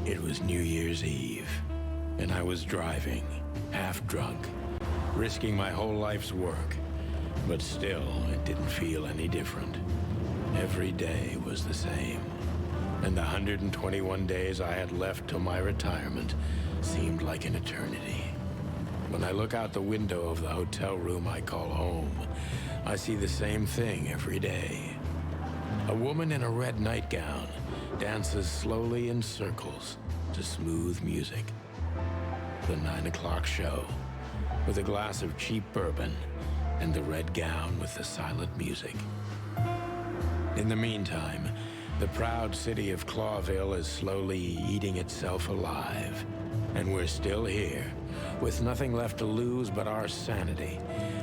It was New Year's Eve, and I was driving, half drunk, risking my whole life's work. But still, it didn't feel any different. Every day was the same. And the 121 days I had left till my retirement seemed like an eternity. When I look out the window of the hotel room I call home, I see the same thing every day. A woman in a red nightgown dances slowly in circles to smooth music. The 9 o'clock show, with a glass of cheap bourbon and the red gown with the silent music. In the meantime, the proud city of Clawville is slowly eating itself alive. And we're still here, with nothing left to lose but our sanity,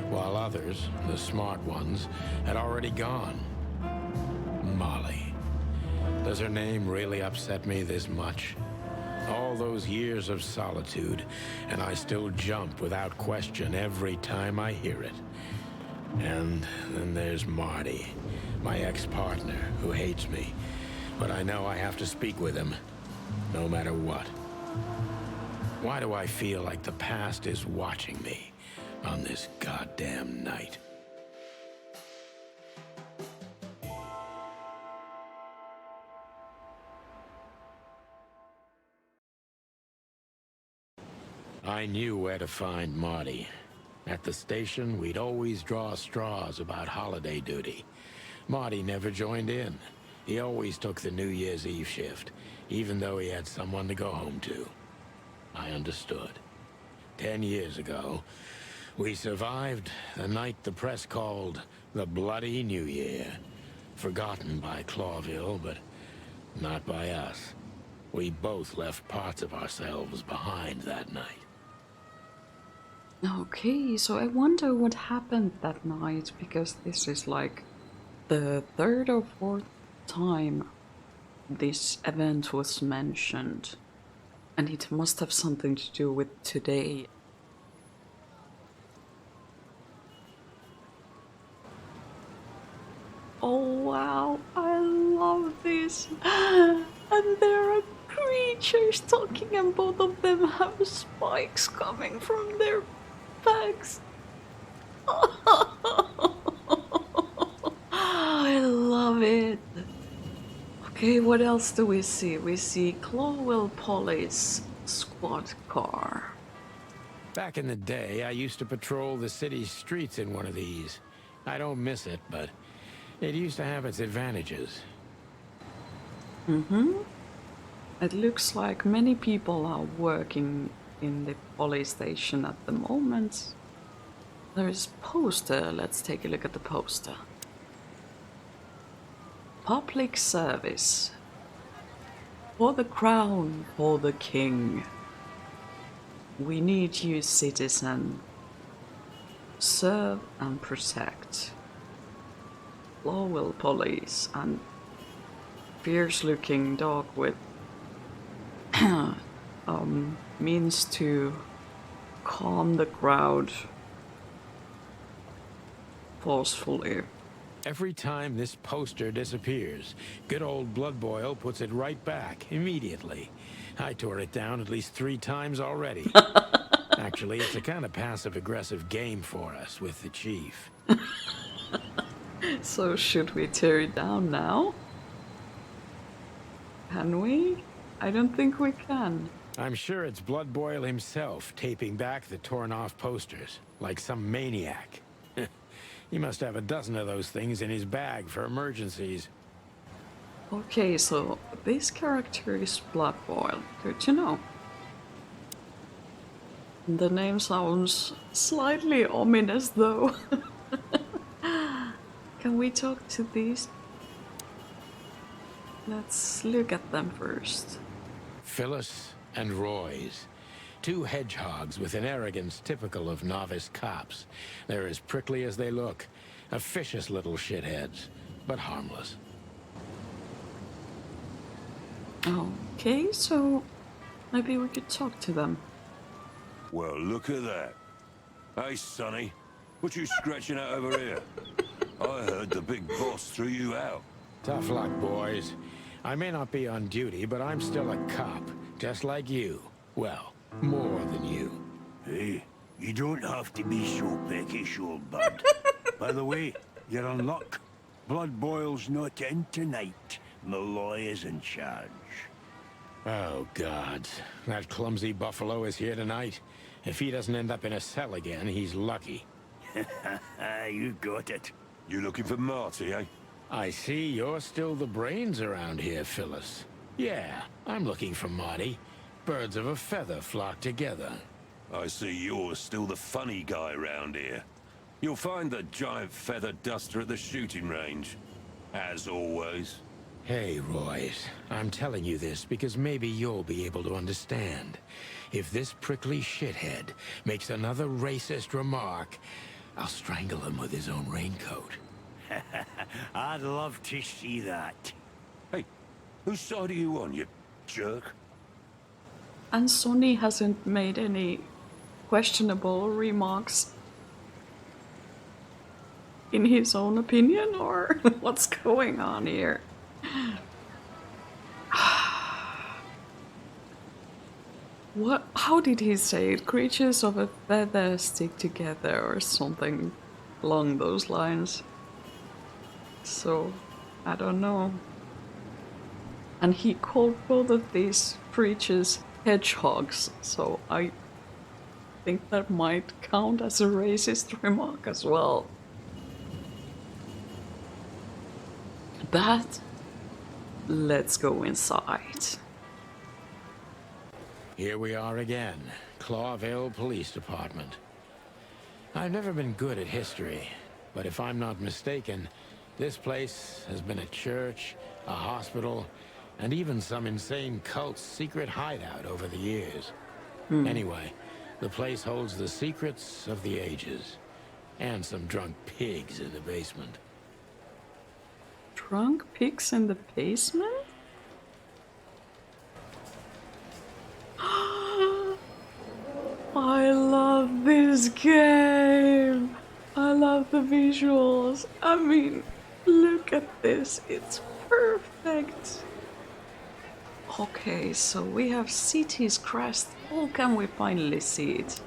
while others, the smart ones, had already gone. Molly. Does her name really upset me this much? All those years of solitude, and I still jump without question every time I hear it. And then there's Marty, my ex-partner, who hates me. But I know I have to speak with him, no matter what. Why do I feel like the past is watching me on this goddamn night? I knew where to find Marty. At the station, we'd always draw straws about holiday duty. Marty never joined in. He always took the New Year's Eve shift, even though he had someone to go home to. I understood. 10 years ago, we survived the night the press called the Bloody New Year. Forgotten by Clawville, but not by us. We both left parts of ourselves behind that night. Okay, so I wonder what happened that night, because this is like the third or fourth time this event was mentioned. And it must have something to do with today. Oh wow, I love this. And there are creatures talking, and both of them have spikes coming from their backs. I love it. Okay, what else do we see? We see Clawville Police squad car. Back in the day, I used to patrol the city's streets in one of these. I don't miss it, but it used to have its advantages. It looks like many people are working in the police station at the moment. There is a poster. Let's take a look at the poster. Public service. For the crown, for the king. We need you, citizen. Serve and protect. Clawville Police, and fierce-looking dog with means to calm the crowd forcefully. Every time this poster disappears, good old Blood Boil puts it right back immediately. I tore it down at least 3 times already. Actually, it's a kind of passive-aggressive game for us with the chief. So should we tear it down now? Can we? I don't think we can. I'm sure it's Blood Boil himself taping back the torn-off posters, like some maniac. He must have a dozen of those things in his bag for emergencies. Okay, so this character is Blood Boil. Good to know. The name sounds slightly ominous, though. Can we talk to these? Let's look at them first. Phyllis and Royce. 2 hedgehogs with an arrogance typical of novice cops. They're as prickly as they look. Officious little shitheads, but harmless. Okay, so maybe we could talk to them. Well, look at that. Hey, Sonny, what you scratching at over here? I heard the big boss threw you out. Tough luck, boys. I may not be on duty, but I'm still a cop, just like you. Well, more than you. Hey, you don't have to be so peckish, old bud. By the way, you're on luck. Blood Boil's not in tonight. Malloy is in charge. Oh, God. That clumsy buffalo is here tonight. If he doesn't end up in a cell again, he's lucky. You got it. You looking for Marty, eh? I see you're still the brains around here, Phyllis. Yeah, I'm looking for Marty. Birds of a feather flock together. I see you're still the funny guy round here. You'll find the giant feather duster at the shooting range. As always. Hey, Royce. I'm telling you this because maybe you'll be able to understand. If this prickly shithead makes another racist remark, I'll strangle him with his own raincoat. I'd love to see that. Hey, whose side are you on, you jerk? And Sonny hasn't made any questionable remarks in his own opinion, or what's going on here? What? How did he say it? Creatures of a feather stick together, or something along those lines. So, I don't know. And he called both of these creatures hedgehogs, so I think that might count as a racist remark as well. But let's go inside. Here we are again, Clawville Police Department. I've never been good at history, but if I'm not mistaken, this place has been a church, a hospital, and even some insane cult's secret hideout over the years. Anyway, the place holds the secrets of the ages, and some drunk pigs in the basement. Drunk pigs in the basement? I love this game! I love the visuals. I mean, look at this, it's perfect. Okay, so we have City's Crest. Oh, can we finally see it?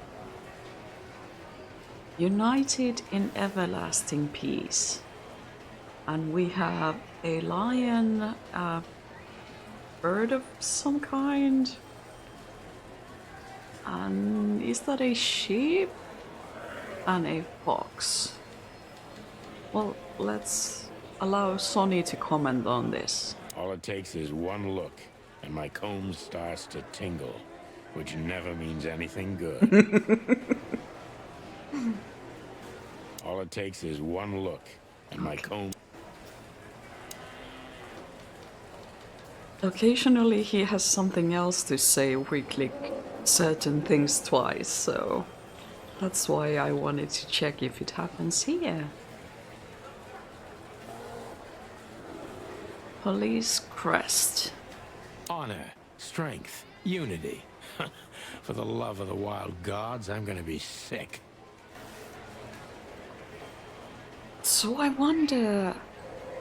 United in everlasting peace. And we have a lion, a bird of some kind. And is that a sheep? And a fox. Well, let's allow Sonny to comment on this. All it takes is one look, and my comb starts to tingle, which never means anything good. All it takes is one look, and my comb... Occasionally he has something else to say. We click certain things twice, so that's why I wanted to check if it happens here. Police crest. Honor, strength, unity. For the love of the wild gods, I'm gonna be sick. So I wonder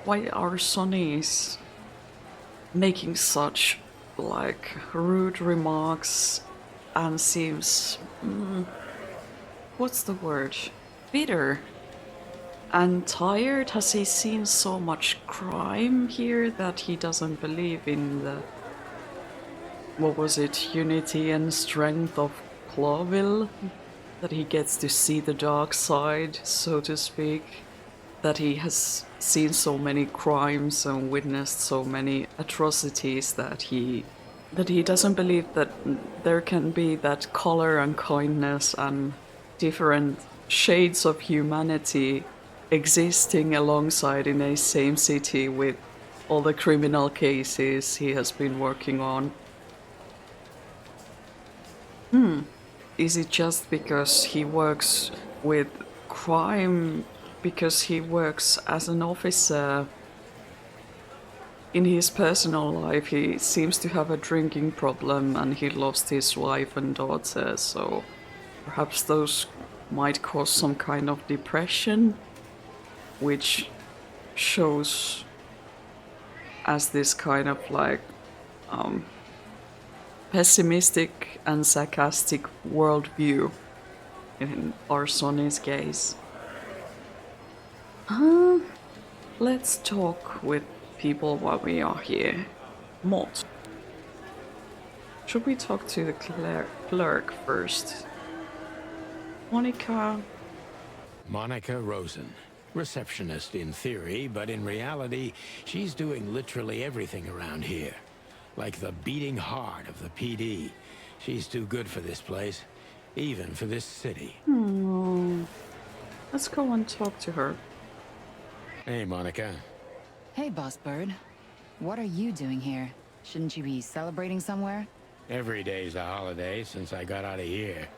why our Sonny is making such like rude remarks and seems what's the word, bitter and tired. Has he seen so much crime here that he doesn't believe in the, what was it, unity and strength of Clawville, that he gets to see the dark side, so to speak? That he has seen so many crimes and witnessed so many atrocities that he doesn't believe that there can be that color and kindness and different shades of humanity existing alongside in a same city with all the criminal cases he has been working on. Is it just because he works with crime? Because he works as an officer? In his personal life he seems to have a drinking problem and he lost his wife and daughter, so perhaps those might cause some kind of depression, which shows as this kind of like pessimistic and sarcastic worldview in our Sonny's case. Let's talk with people while we are here. Mott. Should we talk to the clerk first? Monica Rosen. Receptionist in theory, but in reality, she's doing literally everything around here. Like the beating heart of the PD. She's too good for this place, even for this city. Let's go and talk to her. Hey, Monica. Hey, Boss Bird. What are you doing here? Shouldn't you be celebrating somewhere? Every day's a holiday since I got out of here.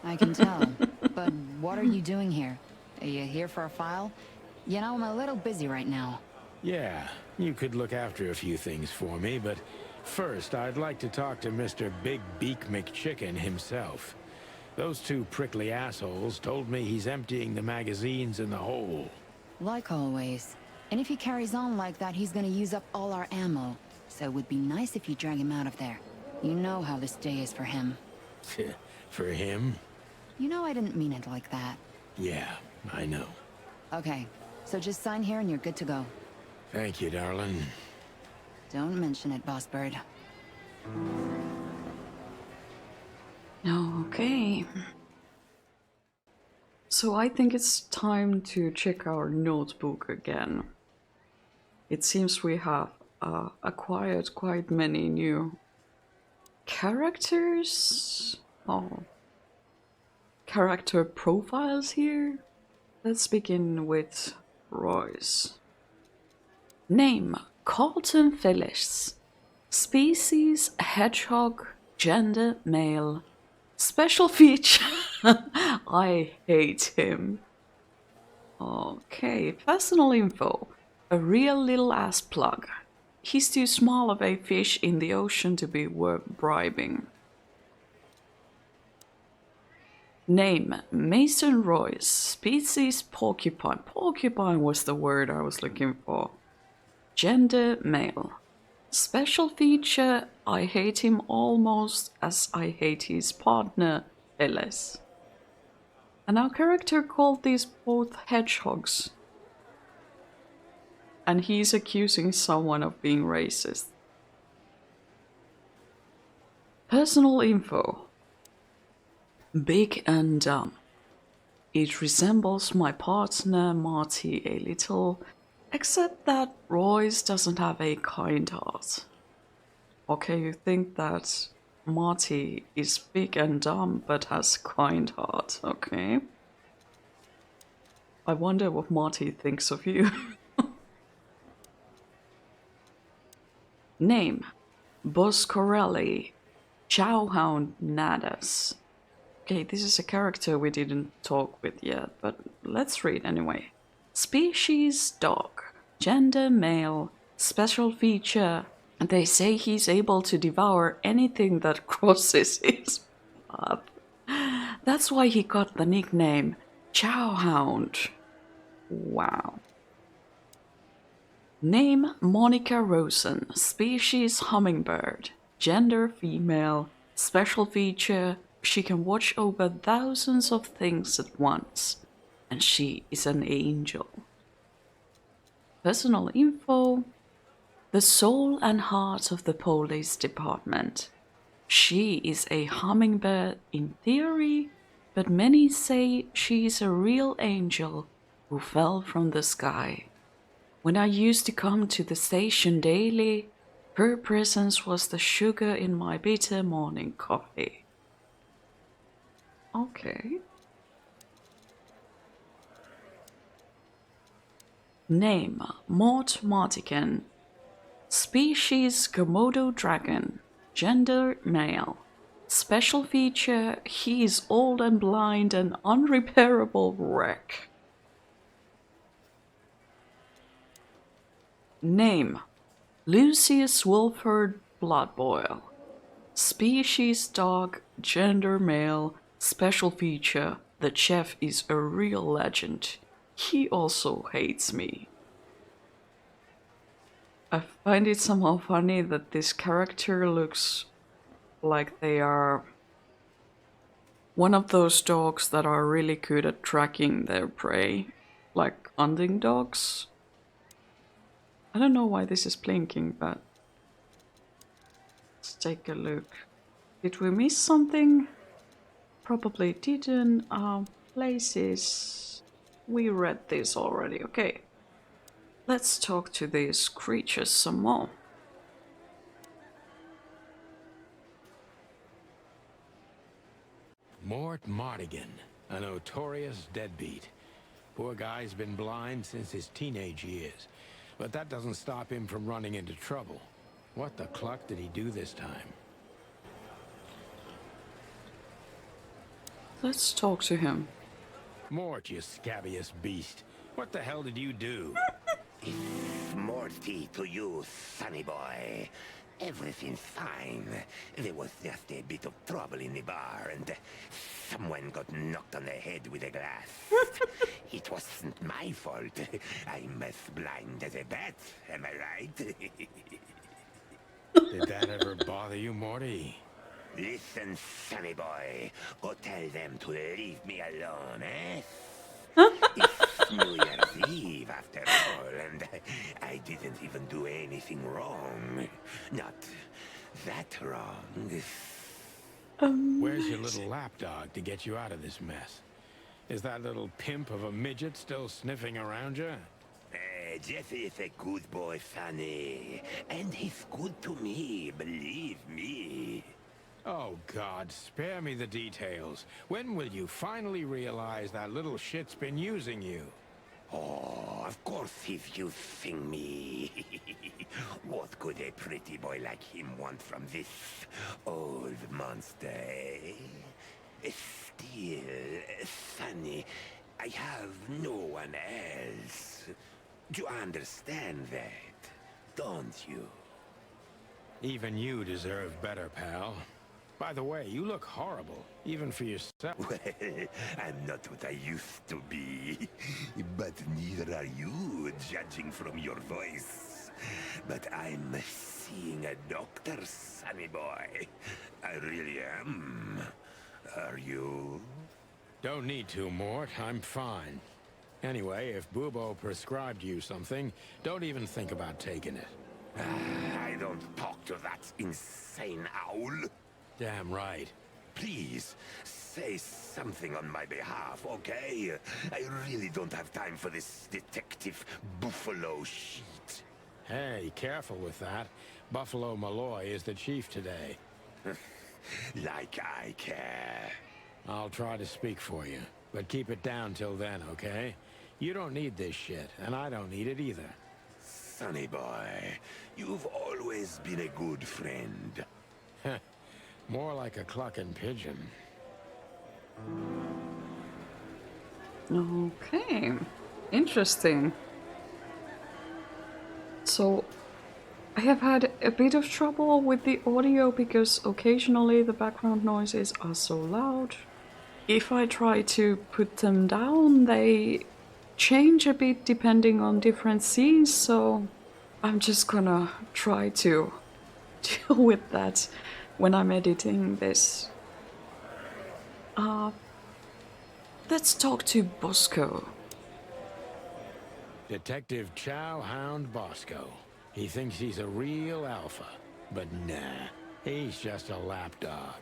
I can tell. But what are you doing here? Are you here for a file? You know, I'm a little busy right now. Yeah, you could look after a few things for me, but first I'd like to talk to Mr. Big Beak McChicken himself. Those two prickly assholes told me he's emptying the magazines in the hole. Like always. And if he carries on like that, he's gonna use up all our ammo. So it would be nice if you drag him out of there. You know how this day is for him. For him? You know I didn't mean it like that. Yeah, I know. Okay, so just sign here and you're good to go. Thank you, darling. Don't mention it, Boss Bird. Okay. So I think it's time to check our notebook again. It seems we have acquired quite many new characters. Oh. Character profiles here. Let's begin with Royce. Name: Colton Phyllis. Species: hedgehog. Gender: male. Special feature: I hate him. Okay, personal info: a real little ass plug. He's too small of a fish in the ocean to be worth bribing. Name: Mason Royce. Species: porcupine. Porcupine was the word I was looking for. Gender: male. Special feature: I hate him almost as I hate his partner, Ellis. And our character called these both hedgehogs. And he's accusing someone of being racist. Personal info: big and dumb. It resembles my partner Marty a little, except that Royce doesn't have a kind heart. Okay, you think that Marty is big and dumb but has kind heart, okay? I wonder what Marty thinks of you. Name: Boscorelli. Chowhound Nadas. Okay, this is a character we didn't talk with yet, but let's read anyway. Species: dog. Gender: male. Special feature: they say he's able to devour anything that crosses his path. That's why he got the nickname Chowhound. Wow. Name: Monica Rosen. Species: hummingbird. Gender: female. Special feature: she can watch over thousands of things at once. And she is an angel. Personal info: the soul and heart of the police department. She is a hummingbird in theory, but many say she is a real angel who fell from the sky. When I used to come to the station daily, her presence was the sugar in my bitter morning coffee. Okay. Name: Mort Martigan. Species: Komodo dragon. Gender: male. Special feature: he is old and blind, an unrepairable wreck. Name: Lucius Wolford Bloodboil. Species: dog. Gender: male. Special feature: the chef is a real legend. He also hates me. I find it somehow funny that this character looks like they are one of those dogs that are really good at tracking their prey, like hunting dogs. I don't know why this is blinking, but let's take a look. Did we miss something? Probably didn't. Places. We read this already. Okay. Let's talk to these creatures some more. Mort Mardigan, a notorious deadbeat. Poor guy's been blind since his teenage years, but that doesn't stop him from running into trouble. What the cluck did he do this time? Let's talk to him. Mort, you scabbiest beast. What the hell did you do? Morty to you, sonny boy. Everything's fine. There was just a bit of trouble in the bar, and someone got knocked on the head with a glass. It wasn't my fault. I'm as blind as a bat, am I right? Did that ever bother you, Morty? Listen, sonny boy. Go tell them to leave me alone, eh? It's New Year's Eve, after all, and I didn't even do anything wrong. Not that wrong. Where's your little lapdog to get you out of this mess? Is that little pimp of a midget still sniffing around you? Jesse is a good boy, Sonny. And he's good to me, believe me. Oh, God, spare me the details. When will you finally realize that little shit's been using you? Oh, of course he's using me. What could a pretty boy like him want from this old monster, eh? Still, Sonny, I have no one else. You understand that, don't you? Even you deserve better, pal. By the way, you look horrible, even for yourself. Well, I'm not what I used to be. But neither are you, judging from your voice. But I'm seeing a doctor, sonny boy. I really am. Are you? Don't need to, Mort. I'm fine. Anyway, if Bubo prescribed you something, don't even think about taking it. I don't talk to that insane owl. Damn right. Please, say something on my behalf, okay? I really don't have time for this detective buffalo shit. Hey, careful with that. Buffalo Malloy is the chief today. Like I care. I'll try to speak for you, but keep it down till then, okay? You don't need this shit, and I don't need it either. Sonny boy, you've always been a good friend. More like a clucking pigeon. Okay, interesting. So, I have had a bit of trouble with the audio because occasionally the background noises are so loud. If I try to put them down, they change a bit depending on different scenes, so I'm just gonna try to deal with that when I'm editing this. Let's talk to Bosco. Detective Chow Hound Bosco. He thinks he's a real alpha, but nah, he's just a lapdog.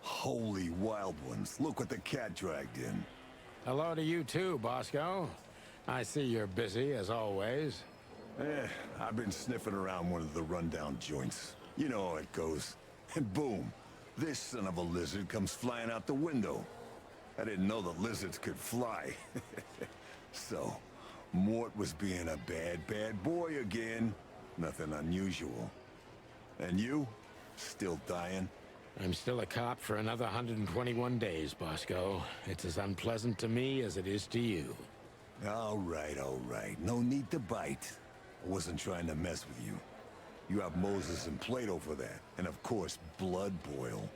Holy wild ones, look what the cat dragged in. Hello to you too, Bosco. I see you're busy, as always. I've been sniffing around one of the rundown joints. You know how it goes. And boom, this son of a lizard comes flying out the window. I didn't know that lizards could fly. So, Mort was being a bad boy again. Nothing unusual. And you? Still dying? I'm still a cop for another 121 days, Bosco. It's as unpleasant to me as it is to you. All right. No need to bite. I wasn't trying to mess with you. You have Moses and Plato for that. And of course, Blood Boil.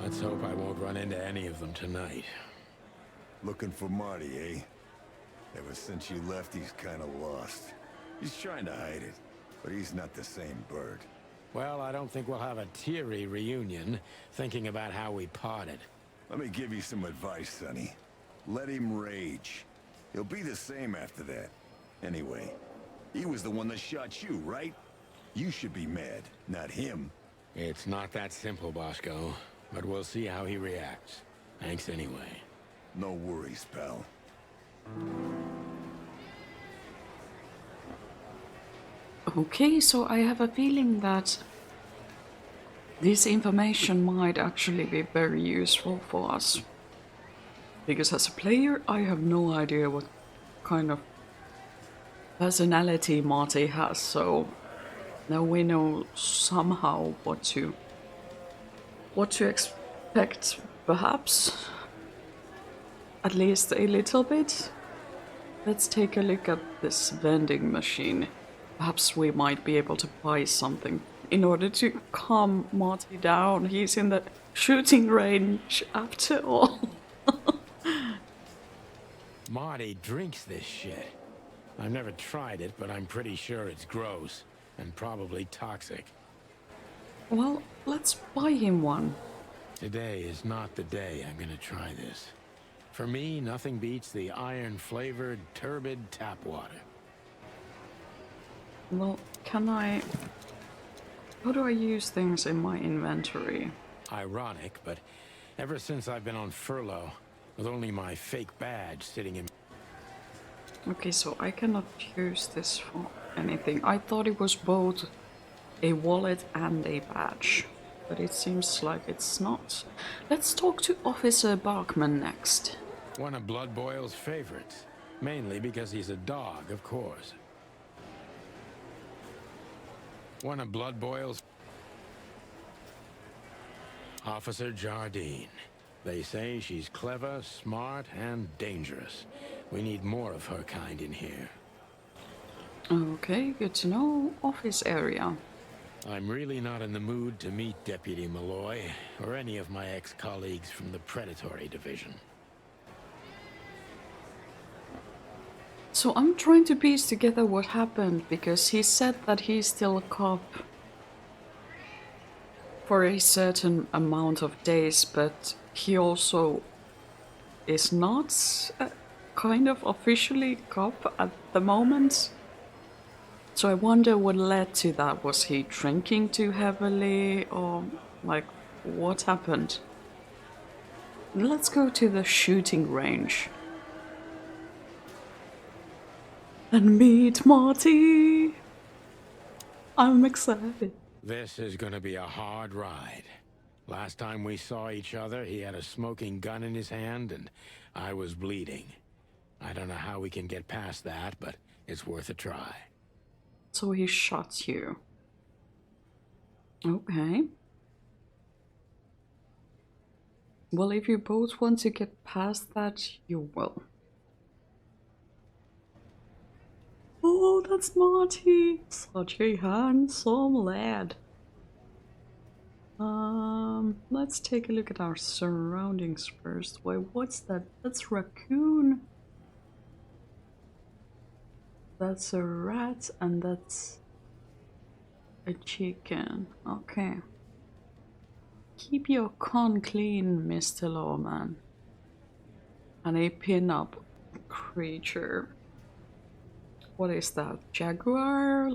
Let's hope I won't run into any of them tonight. Looking for Marty, eh? Ever since you left, he's kind of lost. He's trying to hide it, but he's not the same bird. Well, I don't think we'll have a teary reunion, thinking about how we parted. Let me give you some advice, Sonny. Let him rage. He'll be the same after that. Anyway, he was the one that shot you, right? You should be mad, not him. It's not that simple, Bosco, but we'll see how he reacts. Thanks anyway. No worries, pal. Okay, so I have a feeling that this information might actually be very useful for us. Because as a player, I have no idea what kind of personality Marty has, so now we know somehow what to expect, perhaps. At least a little bit. Let's take a look at this vending machine. Perhaps we might be able to buy something in order to calm Marty down. He's in the shooting range after all. Marty drinks this shit. I've never tried it, but I'm pretty sure it's gross and probably toxic. Well, let's buy him one. Today is not the day I'm gonna try this. For me, nothing beats the iron-flavored, turbid tap water. Well, can I... How do I use things in my inventory? Ironic, but ever since I've been on furlough, with only my fake badge sitting in... Okay, so I cannot use this for anything. I thought it was both a wallet and a badge, but it seems like it's not. Let's talk to Officer Bachman next. One of Blood Boyle's favorites. Mainly because he's a dog, of course. One of Blood Boyle's... Officer Jardine. They say she's clever, smart, and dangerous. We need more of her kind in here. Okay, good to know. Office area. I'm really not in the mood to meet Deputy Malloy, or any of my ex-colleagues from the Predatory Division. So I'm trying to piece together what happened, because he said that he's still a cop for a certain amount of days, but he also is not kind of officially cop at the moment. So I wonder what led to that. Was he drinking too heavily, or like what happened? Let's go to the shooting range and meet Marty. I'm excited. This is gonna be a hard ride. Last time we saw each other, he had a smoking gun in his hand and I was bleeding. I don't know how we can get past that, but it's worth a try. So he shot you. Okay. Well, if you both want to get past that, you will. Oh, that's Marty! Such a handsome lad. Let's take a look at our surroundings first. Wait, what's that? That's raccoon. That's a rat, and that's a chicken. Okay. Keep your con clean, Mr. Lawman. And a pin-up creature. What is that? Jaguar?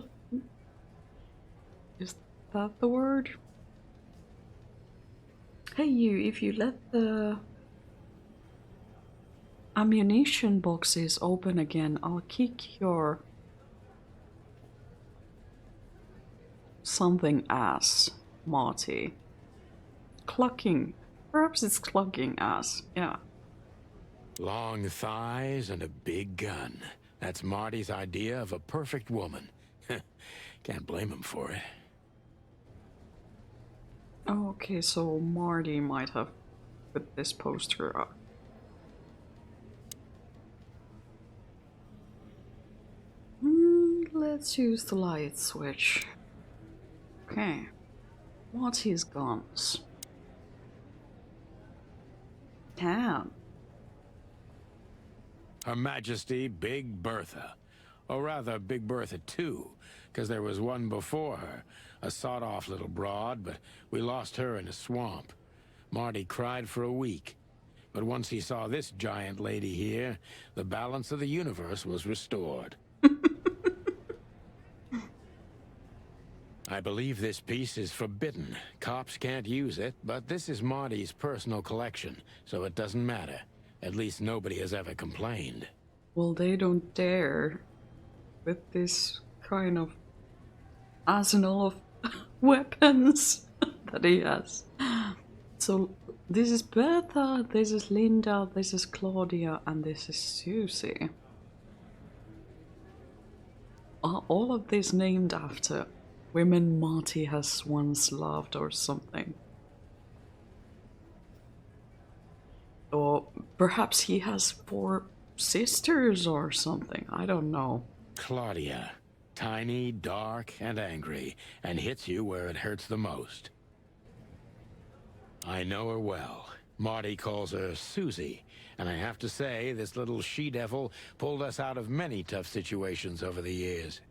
Is that the word? Hey you, if you let the ammunition boxes open again, I'll kick your something ass, Marty. Clucking. Perhaps it's clucking ass, yeah. Long thighs and a big gun. That's Marty's idea of a perfect woman. Can't blame him for it. Okay, so Marty might have put this poster up. Let's use the light switch. Okay. Marty's guns. Damn. Her Majesty Big Bertha. Or rather, Big Bertha 2, because there was one before her. A sawed-off little broad, but we lost her in a swamp. Marty cried for a week. But once he saw this giant lady here, the balance of the universe was restored. I believe this piece is forbidden. Cops can't use it, but this is Marty's personal collection, so it doesn't matter. At least nobody has ever complained. Well, they don't dare with this kind of arsenal of weapons that he has. So this is Bertha, this is Linda, this is Claudia, and this is Susie. Are all of these named after women Marty has once loved or something? Or perhaps he has 4 sisters or something, I don't know. Claudia. Tiny, dark, and angry, and hits you where it hurts the most. I know her well. Marty calls her Susie, and I have to say, this little she-devil pulled us out of many tough situations over the years.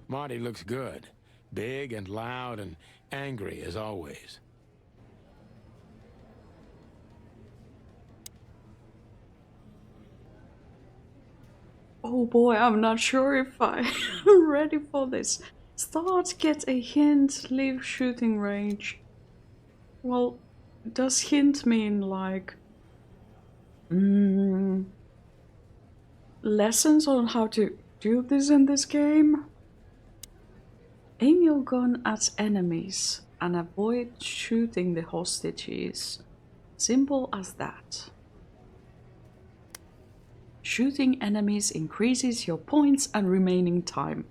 Marty looks good. Big and loud and angry as always. Oh boy, I'm not sure if I'm ready for this. Start, get a hint, leave shooting range. Well, does hint mean like lessons on how to do this in this game? Aim your gun at enemies and avoid shooting the hostages. Simple as that. Shooting enemies increases your points and remaining time,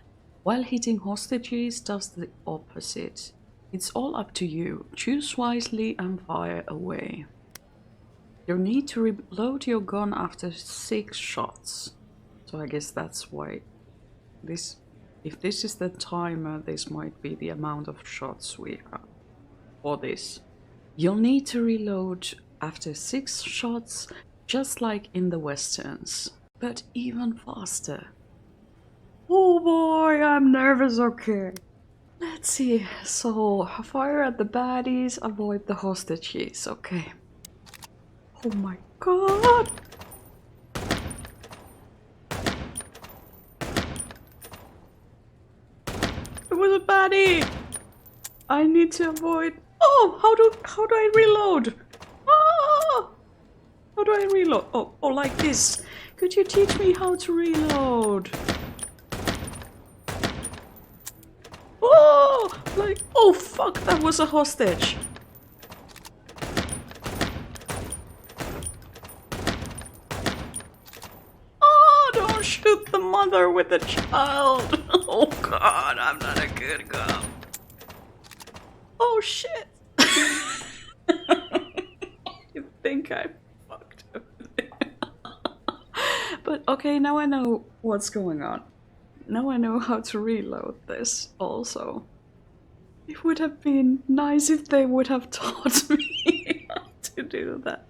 while hitting hostages does the opposite. It's all up to you. Choose wisely and fire away. You need to reload your gun after 6 shots. So I guess that's why this, if this is the timer, this might be the amount of shots we have for this. You'll need to reload after 6 shots, just like in the westerns, but even faster. Oh boy, I'm nervous, okay. Let's see, so fire at the baddies, avoid the hostages, okay. Oh my god! It was a baddie! I need to avoid... Oh, how do I reload? Ah! How do I reload? Oh, like this. Could you teach me how to reload? Oh, like, oh fuck, that was a hostage. Oh, don't shoot the mother with the child. Oh god, I'm not a good girl. Oh shit. You think I fucked up? But okay, now I know what's going on. Now I know how to reload this also. It would have been nice if they would have taught me how to do that.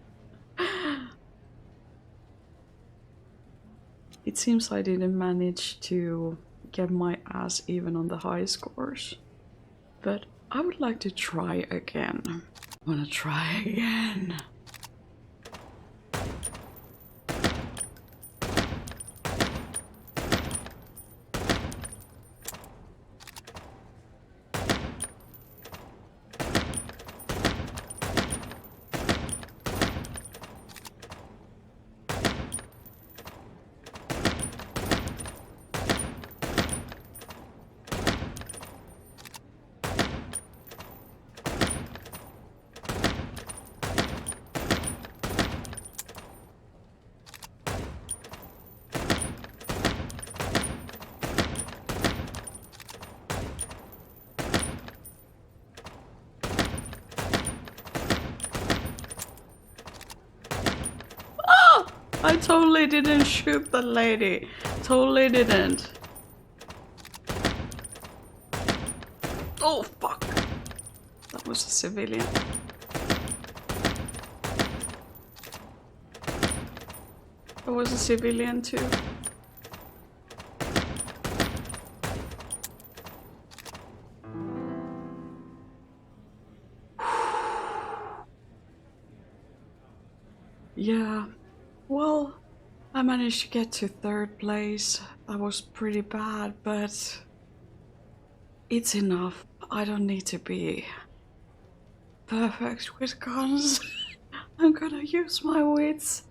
It seems I didn't manage to get my ass even on the high scores. But I would like to try again. I wanna try again. I totally didn't shoot the lady. Totally didn't. Oh, fuck. That was a civilian. That was a civilian too. Yeah, well, I managed to get to 3rd place. That was pretty bad, but it's enough. I don't need to be perfect with guns. I'm gonna use my wits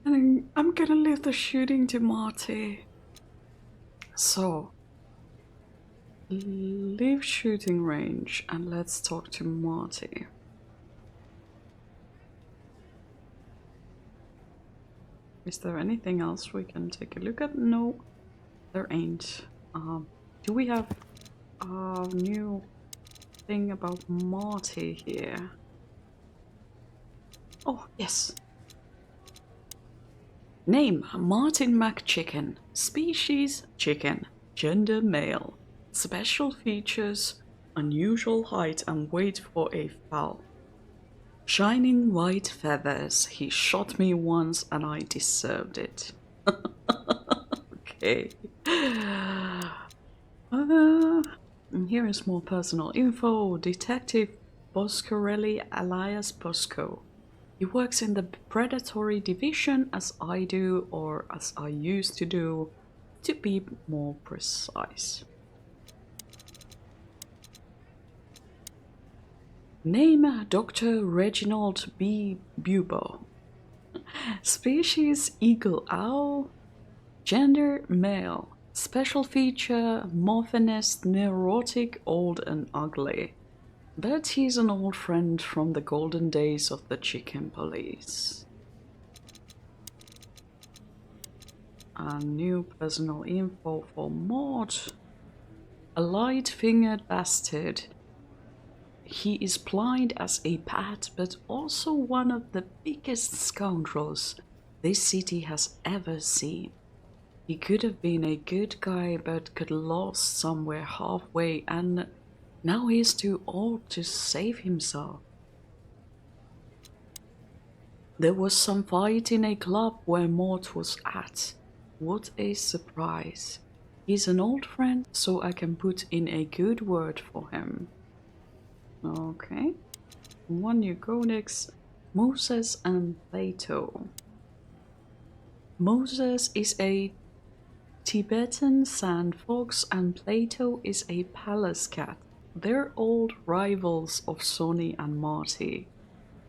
and I'm gonna leave the shooting to Marty. So, leave shooting range and let's talk to Marty. Is there anything else we can take a look at? No, there ain't. Do we have a new thing about Marty here? Oh, yes. Name, Martin McChicken. Species, chicken. Gender, male. Special features, unusual height and weight for a fowl. Shining white feathers. He shot me once and I deserved it. Okay. Here is more personal info. Detective Boscorelli alias Bosco. He works in the predatory division as I do, or as I used to do, to be more precise. Name Dr. Reginald B. Bubo. Species eagle owl. Gender male. Special feature morphinist, neurotic, old and ugly. But he's an old friend from the golden days of the chicken police. A new personal info for Maud. A light-fingered bastard. He is blind as a bat, but also one of the biggest scoundrels this city has ever seen. He could have been a good guy, but got lost somewhere halfway, and now he's too old to save himself. There was some fight in a club where Mort was at. What a surprise. He's an old friend, so I can put in a good word for him. Okay. One new codex. Moses and Plato. Moses is a Tibetan sand fox and Plato is a palace cat. They're old rivals of Sonny and Marty.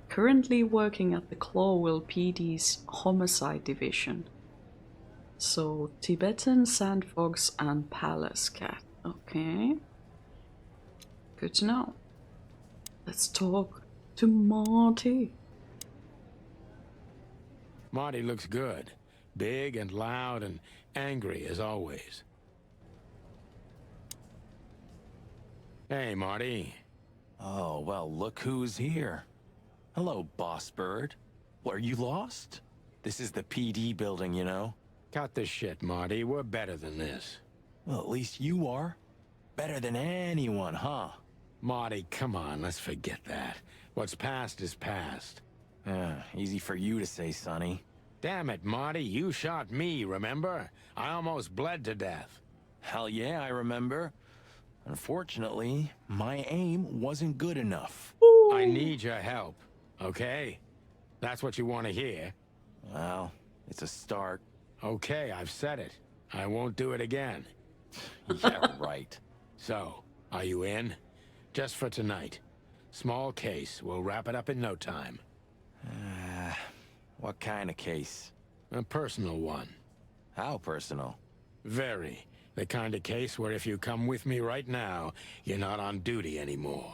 Currently working at the Clawville PD's homicide division. So, Tibetan sand fox and palace cat. Okay. Good to know. Let's talk to Marty. Marty looks good. Big and loud and angry as always. Hey, Marty. Oh, well, look who's here. Hello, boss bird. What, are you lost? This is the PD building, you know? Cut the shit, Marty. We're better than this. Well, at least you are. Better than anyone, huh? Marty, come on, let's forget that. What's past is past. Easy for you to say, Sonny. Damn it, Marty, you shot me, remember? I almost bled to death. Hell yeah, I remember. Unfortunately, my aim wasn't good enough. I need your help, okay? That's what you want to hear. Well, it's a start. Okay, I've said it. I won't do it again. Yeah, right. So, are you in? Just for tonight. Small case. We'll wrap it up in no time. What kind of case? A personal one. How personal? Very. The kind of case where if you come with me right now, you're not on duty anymore.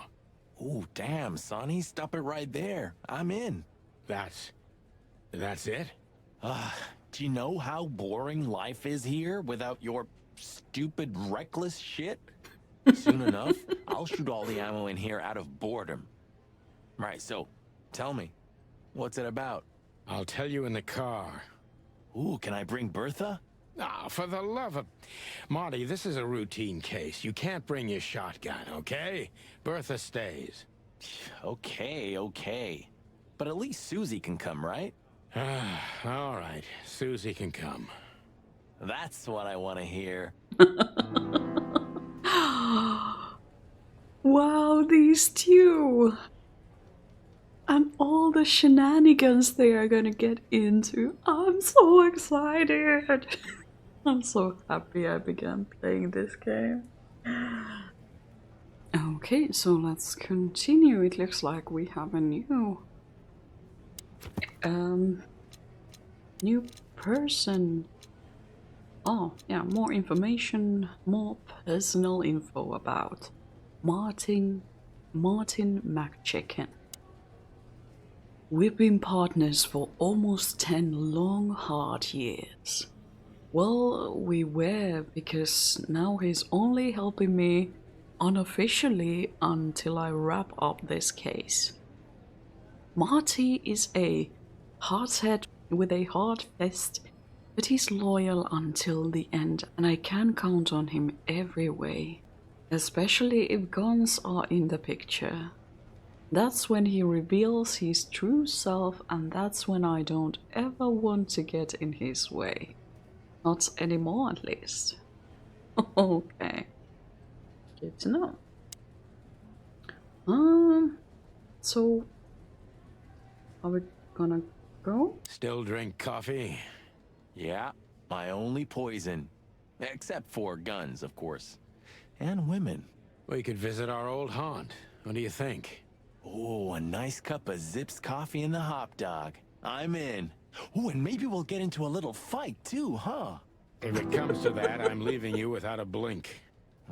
Ooh, damn, Sonny, stop it right there. I'm in. That's it? Do you know how boring life is here without your stupid, reckless shit? Soon enough, I'll shoot all the ammo in here out of boredom. Right, so, tell me, what's it about? I'll tell you in the car. Ooh, can I bring Bertha? Ah, for the love of... Marty, this is a routine case. You can't bring your shotgun, okay? Bertha stays. Okay. But at least Susie can come, right? All right, Susie can come. That's what I want to hear. Wow, these two! And all the shenanigans they are gonna get into. I'm so excited! I'm so happy I began playing this game. Okay, so let's continue. It looks like we have a new person. Oh, yeah, more information, more personal info about Martin McChicken. We've been partners for almost 10 long, hard years. Well, we were, because now he's only helping me unofficially until I wrap up this case. Marty is a hardhead with a hard fist, but he's loyal until the end, and I can count on him every way, especially if guns are in the picture. That's when he reveals his true self, and that's when I don't ever want to get in his way. Not anymore, at least. Okay. Good to know. So are we gonna go? Still drink coffee? Yeah, my only poison. Except for guns, of course. And women. We could visit our old haunt. What do you think? Oh, a nice cup of Zips coffee and the hop dog. I'm in. Oh, and maybe we'll get into a little fight too, huh? If it comes to that, I'm leaving you without a blink.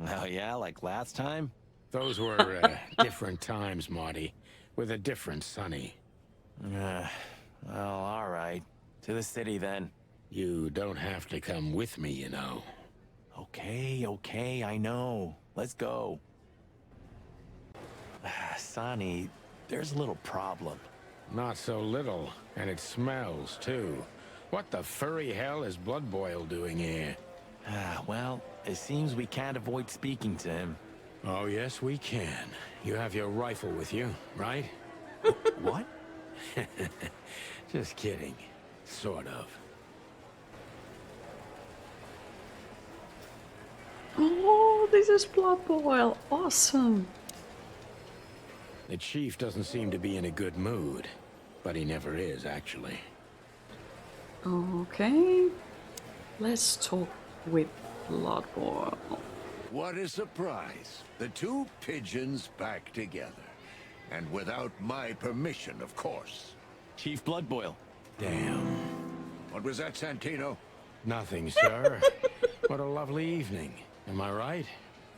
Oh yeah, like last time? Those were different times, Marty. With a different Sonny. Well, all right. To the city then. You don't have to come with me, you know. Okay, I know. Let's go. Sonny, there's a little problem. Not so little, and it smells, too. What the furry hell is Blood Boil doing here? Well, it seems we can't avoid speaking to him. Oh, yes, we can. You have your rifle with you, right? What? Just kidding. Sort of. Oh, this is Blood Boil. Awesome. The chief doesn't seem to be in a good mood. But he never is, actually. Okay. Let's talk with Blood Boil. What a surprise. The two pigeons back together. And without my permission, of course. Chief Blood Boil. Damn. What was that, Santino? Nothing, sir. What a lovely evening. Am I right?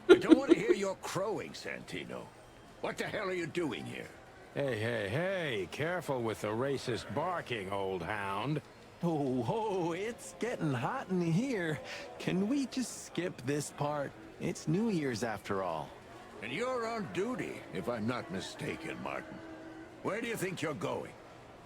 I don't want to hear your crowing, Santino. What the hell are you doing here? Hey, careful with the racist barking, old hound. Oh, it's getting hot in here. Can we just skip this part? It's New Year's after all. And you're on duty, if I'm not mistaken, Martin. Where do you think you're going?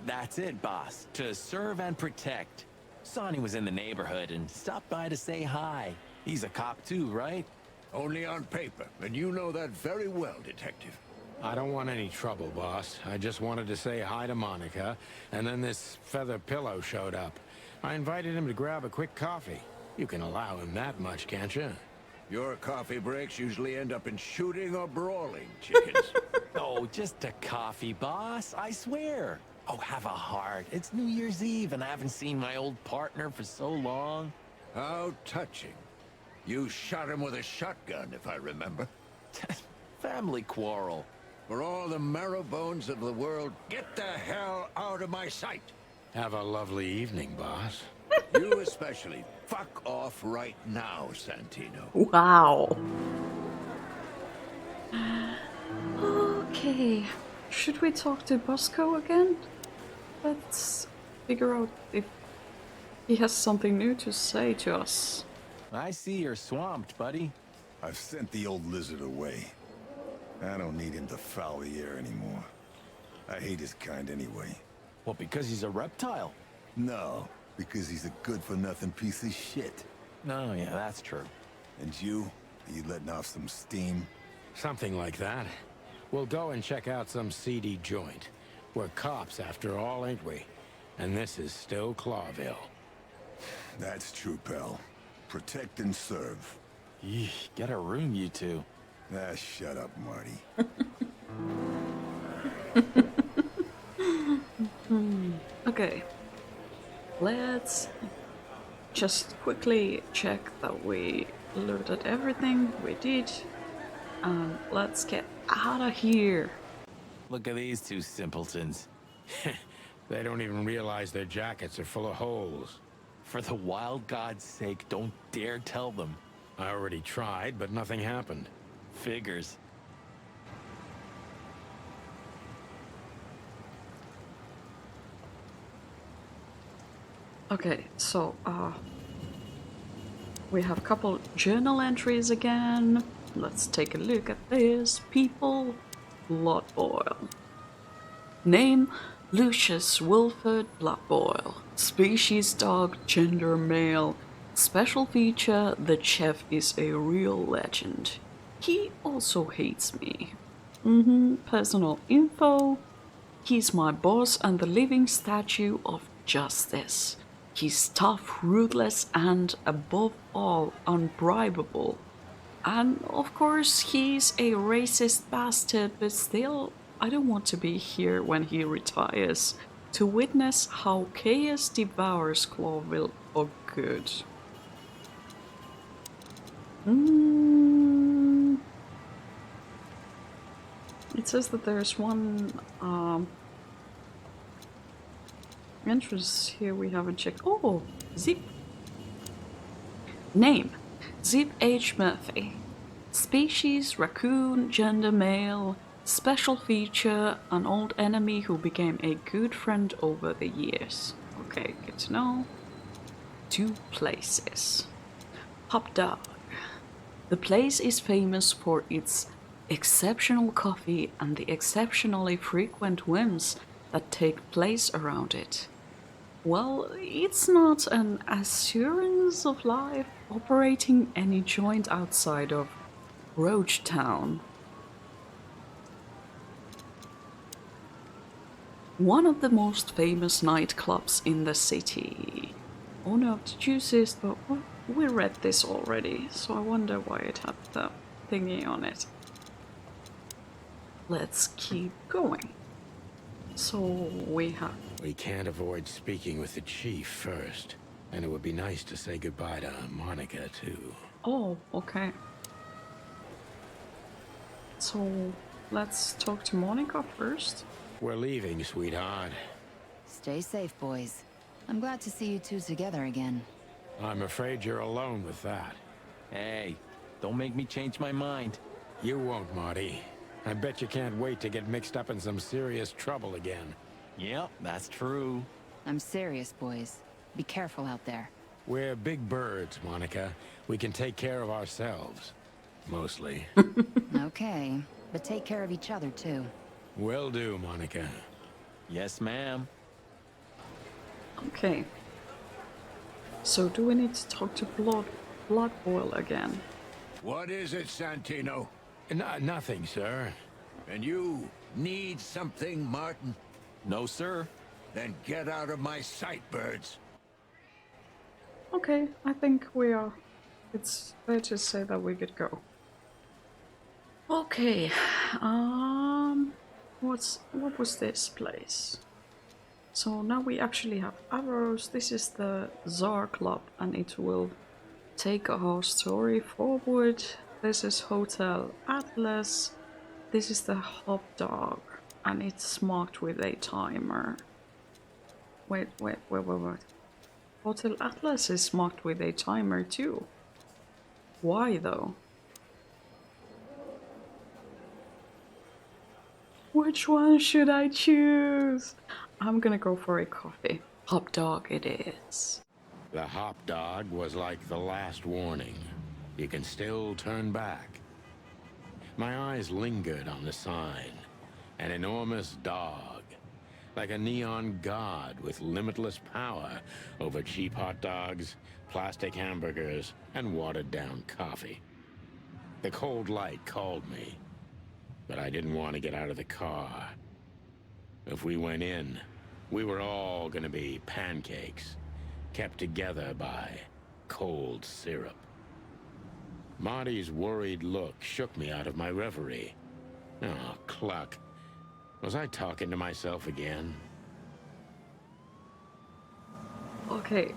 That's it, boss. To serve and protect. Sonny was in the neighborhood and stopped by to say hi. He's a cop too, right? Only on paper, and you know that very well, Detective. I don't want any trouble, boss. I just wanted to say hi to Monica, and then this feather pillow showed up. I invited him to grab a quick coffee. You can allow him that much, can't you? Your coffee breaks usually end up in shooting or brawling, chickens. Oh, just a coffee, boss. I swear. Oh, have a heart. It's New Year's Eve, and I haven't seen my old partner for so long. How touching. You shot him with a shotgun, if I remember. Family quarrel. For all the marrow bones of the world, get the hell out of my sight. Have a lovely evening, boss. You especially. Fuck off right now, Santino. Wow. Okay. Should we talk to Bosco again? Let's figure out if he has something new to say to us. I see you're swamped, buddy. I've sent the old lizard away. I don't need him to foul the air anymore. I hate his kind anyway. Well, because he's a reptile. No, because he's a good-for-nothing piece of shit. No, yeah, that's true. And you? Are you letting off some steam? Something like that. We'll go and check out some seedy joint. We're cops after all, ain't we? And this is still Clawville. That's true, pal. Protect and serve. Yeesh, get a room, you two. Ah, shut up, Marty. Okay. Let's just quickly check that we looted everything we did. And let's get out of here. Look at these two simpletons. They don't even realize their jackets are full of holes. For the wild god's sake, don't dare tell them. I already tried, but nothing happened. Figures. Okay, so we have a couple journal entries again. Let's take a look at this. People, Bloodboil. Name, Lucius Wilford Bloodboil. Species dog, gender male. Special feature, the chef is a real legend. He also hates me. Personal info. He's my boss and the living statue of justice. He's tough, ruthless, and above all, unbribable. And of course, he's a racist bastard, but still, I don't want to be here when he retires to witness how chaos devours Clawville for good. It says that there's one entrance here we haven't checked. Oh, Zip. Name, Zip H. Murphy. Species, raccoon, gender male. Special feature, an old enemy who became a good friend over the years. Okay, good to know. 2 places. Hop Dog. The place is famous for its exceptional coffee and the exceptionally frequent whims that take place around it. Well, it's not an assurance of life operating any joint outside of Roachtown. One of the most famous nightclubs in the city. Owner of the juices, but we read this already, so I wonder why it had the thingy on it. Let's keep going. So we can't avoid speaking with the chief first. And it would be nice to say goodbye to Monica, too. Oh, okay. So let's talk to Monica first. We're leaving, sweetheart. Stay safe, boys. I'm glad to see you two together again. I'm afraid you're alone with that. Hey, don't make me change my mind. You won't, Marty. I bet you can't wait to get mixed up in some serious trouble again. Yep, that's true. I'm serious, boys. Be careful out there. We're big birds, Monica. We can take care of ourselves. Mostly. Okay, but take care of each other, too. Will do, Monica. Yes, ma'am. Okay. So do we need to talk to Bloodboil again? What is it, Santino? Nothing, sir. And you need something, Martin? No, sir. Then get out of my sight, birds. Okay, I think we are. It's fair to say that we could go. Okay, what was this place? So now we actually have arrows. This is the Tsar Club, and it will take our story forward. This is Hotel Atlas. This is the Hop Dog, and it's marked with a timer. Wait. Hotel Atlas is marked with a timer too. Why though? Which one should I choose? I'm gonna go for a coffee. Hop Dog it is. The Hop Dog was like the last warning. You can still turn back. My eyes lingered on the sign. An enormous dog. like a neon god with limitless power over cheap hot dogs, plastic hamburgers, and watered-down coffee. The cold light called me, but I didn't want to get out of the car. If we went in, we were all gonna be pancakes, kept together by cold syrup. Marty's worried look shook me out of my reverie. Oh, cluck. Was I talking to myself again? Okay,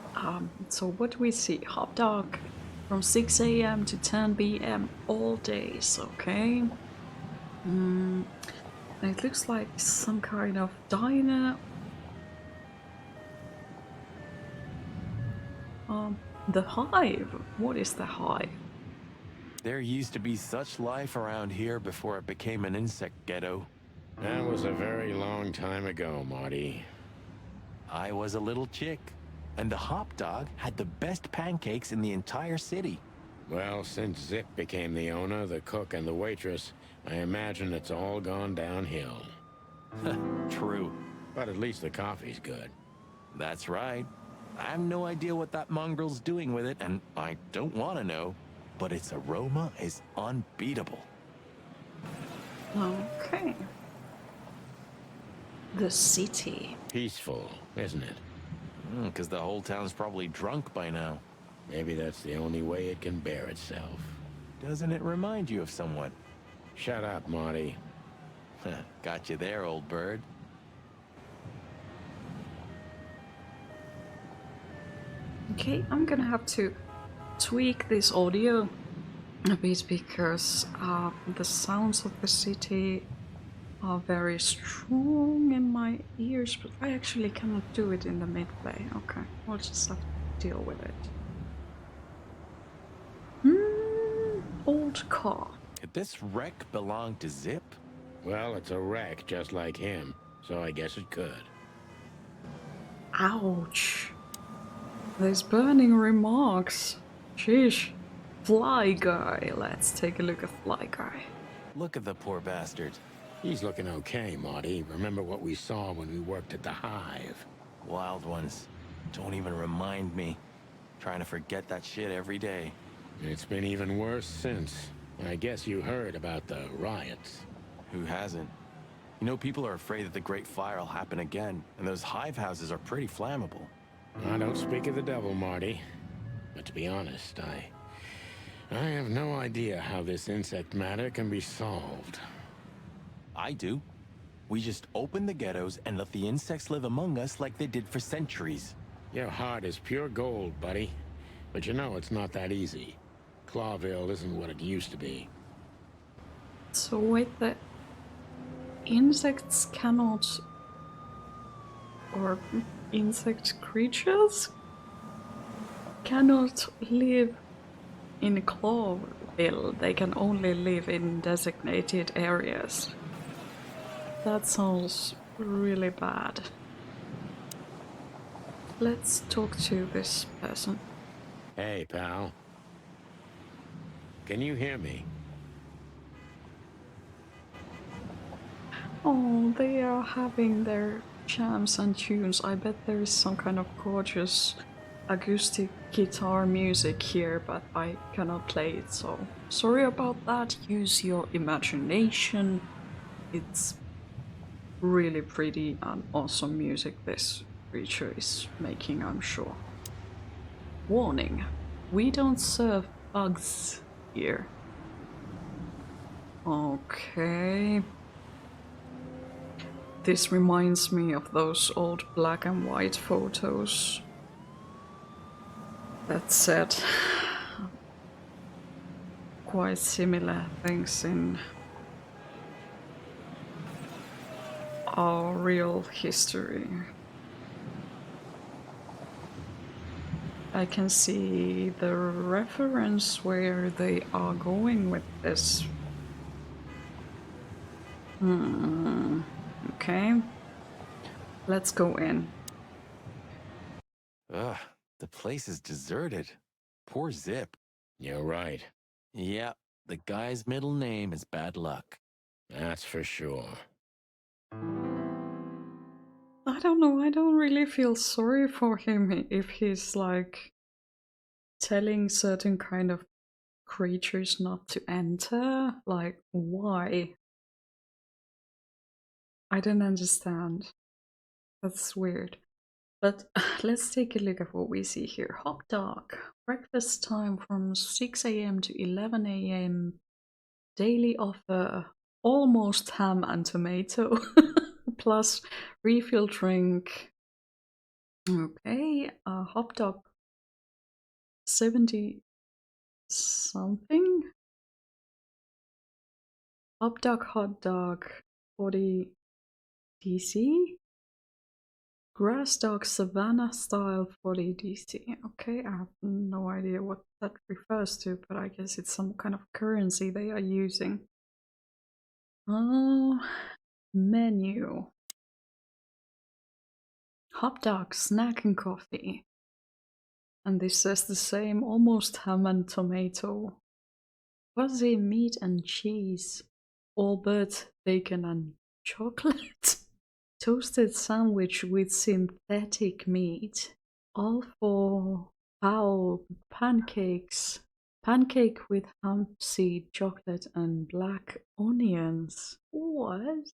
so what do we see? Hot dog from 6 a.m. to 10 p.m. all days, okay? It looks like some kind of diner. The hive. What is the hive? There used to be such life around here before it became an insect ghetto. That was a very long time ago, Marty. I was a little chick, and the hop dog had the best pancakes in the entire city. Well, since Zip became the owner, the cook, and the waitress, I imagine it's all gone downhill. True. But at least the coffee's good. That's right. I have no idea what that mongrel's doing with it, and I don't want to know, but its aroma is unbeatable. Okay. The city. Peaceful, isn't it? Because the whole town's probably drunk by now. Maybe that's the only way it can bear itself. Doesn't it remind you of someone? Shut up, Marty. Got you there, old bird. Okay, I'm gonna have to tweak this audio a bit because the sounds of the city are very strong in my ears, but I actually cannot do it in the mid-play. Okay, I'll just have to deal with it. Old car. Could this wreck belong to Zip? Well, it's a wreck just like him, so I guess it could. Ouch. There's burning remarks. Sheesh. Fly Guy. Let's take a look at Fly Guy. Look at the poor bastard. He's looking okay, Marty. Remember what we saw when we worked at the Hive? Wild ones. Don't even remind me. Trying to forget that shit every day. It's been even worse since. I guess you heard about the riots. Who hasn't? You know, people are afraid that the Great Fire will happen again, and those hive houses are pretty flammable. I don't speak of the devil, Marty. But to be honest, I have no idea how this insect matter can be solved. I do. We just open the ghettos and let the insects live among us like they did for centuries. Your heart is pure gold, buddy. But you know it's not that easy. Clawville isn't what it used to be. So wait, the insects cannot... or insect creatures cannot live in Clawville. They can only live in designated areas. That sounds really bad. Let's talk to this person. Hey, pal. Can you hear me? Oh, they are having their jams and tunes. I bet there is some kind of gorgeous acoustic guitar music here, but I cannot play it, so sorry about that. Use your imagination. It's really pretty and awesome music this creature is making, I'm sure. Warning, we don't serve bugs here. Okay. This reminds me of those old black and white photos that said quite similar things in our real history. I can see the reference where they are going with this. Okay, let's go in. Ugh, the place is deserted. Poor Zip. You're right. Yeah, the guy's middle name is Bad Luck. That's for sure. I don't know, I don't really feel sorry for him if he's like telling certain kind of creatures not to enter. Like, why? I don't understand. That's weird. But let's take a look at what we see here. Hot dog. Breakfast time from 6 a.m. to 11 a.m. Daily offer. Almost ham and tomato. Plus refill drink. Okay, hot dog 70 something. Hot dog 40 DC. Grass dog Savannah style 40 DC. Okay, I have no idea what that refers to, but I guess it's some kind of currency they are using. Menu. Hot dog, snack and coffee. And this says the same, almost ham and tomato. Fuzzy meat and cheese. All but bacon and chocolate. Toasted sandwich with synthetic meat. All for fowl pancakes. Pancake with hemp seed, chocolate and black onions. What?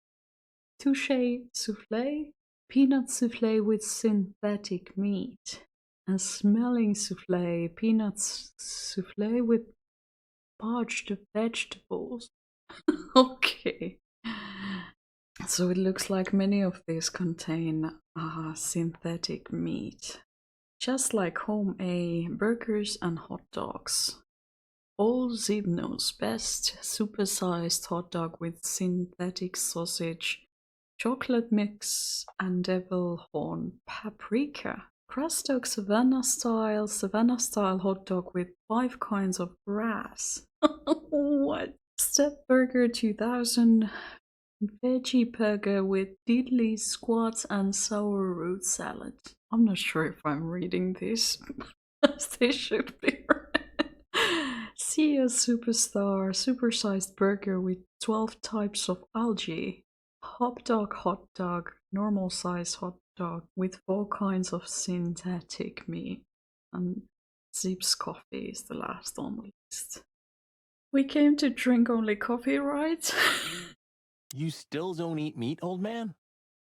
Touche souffle? Peanut souffle with synthetic meat. And smelling souffle. Peanut souffle with parched vegetables. Okay. So it looks like many of these contain synthetic meat. Just like home A, burgers and hot dogs. All Zibno's best supersized hot dog with synthetic sausage, chocolate mix and devil horn paprika. Crust dog Savannah style hot dog with 5 kinds of grass. What? Step Burger 2000 veggie burger with diddly squats and sour root salad. I'm not sure if I'm reading this as they should be read. See a superstar supersized burger with 12 types of algae. Hot dog, normal size hot dog with 4 kinds of synthetic meat. And Zip's coffee is the last on the list. We came to drink only coffee, right? You still don't eat meat, old man?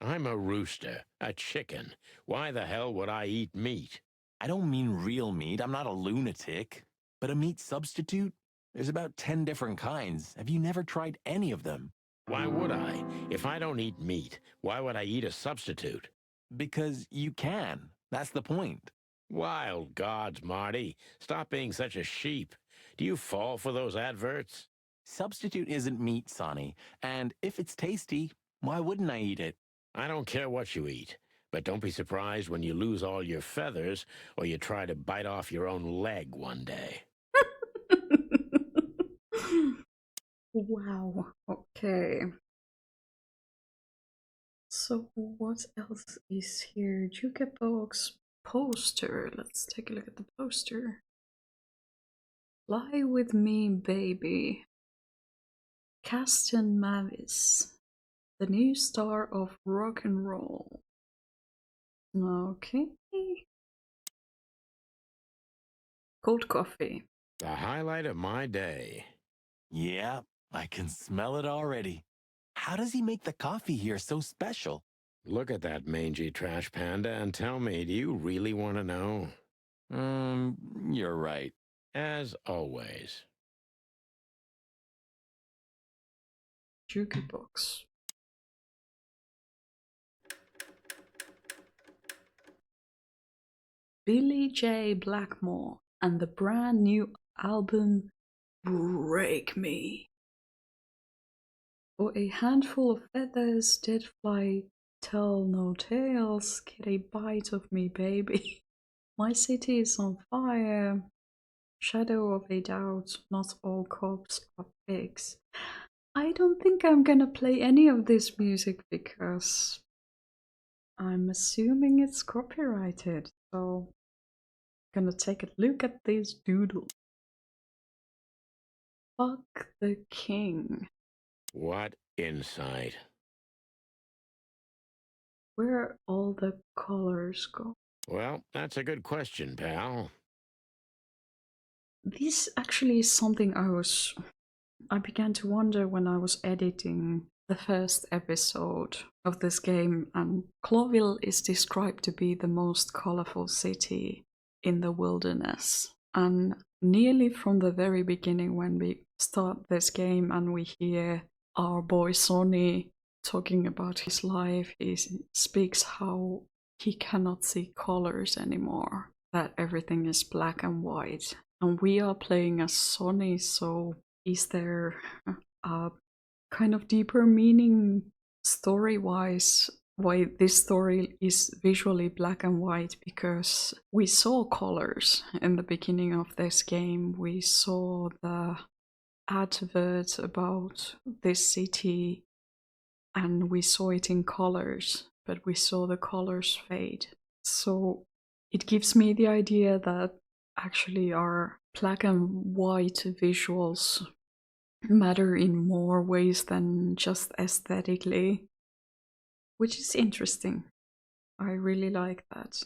I'm a rooster, a chicken. Why the hell would I eat meat? I don't mean real meat. I'm not a lunatic. But a meat substitute? There's about 10 different kinds. Have you never tried any of them? Why would I? If I don't eat meat, why would I eat a substitute? Because you can. That's the point. Wild gods, Marty. Stop being such a sheep. Do you fall for those adverts? Substitute isn't meat, Sonny. And if it's tasty, why wouldn't I eat it? I don't care what you eat, but don't be surprised when you lose all your feathers or you try to bite off your own leg one day. Wow, okay. So what else is here? Jukebox poster. Let's take a look at the poster. Lie with me, baby. Caston Mavis, the new star of rock and roll. Okay. Cold coffee. The highlight of my day. Yeah, I can smell it already. How does he make the coffee here so special? Look at that mangy trash panda and tell me, do you really want to know? You're right. As always. Jukebox. Billy J. Blackmore and the brand new album Break Me. For a handful of feathers, dead fly tell no tales, get a bite of me, baby. My city is on fire. Shadow of a doubt, not all cops are pigs. I don't think I'm gonna play any of this music because I'm assuming it's copyrighted, so I'm gonna take a look at this doodle. Fuck the king. What insight. where all the colors go. Well, that's a good question, pal. This actually is something I began to wonder when I was editing the first episode of this game, and Clawville is described to be the most colorful city in the wilderness. And nearly from the very beginning, when we start this game and we hear our boy Sonny talking about his life, he speaks how he cannot see colors anymore, that everything is black and white. And we are playing as Sonny, so is there a kind of deeper meaning story-wise why this story is visually black and white? Because we saw colors in the beginning of this game. We saw the advert about this city and we saw it in colors, but we saw the colors fade. So it gives me the idea that actually our black and white visuals matter in more ways than just aesthetically, which is interesting. I really like that.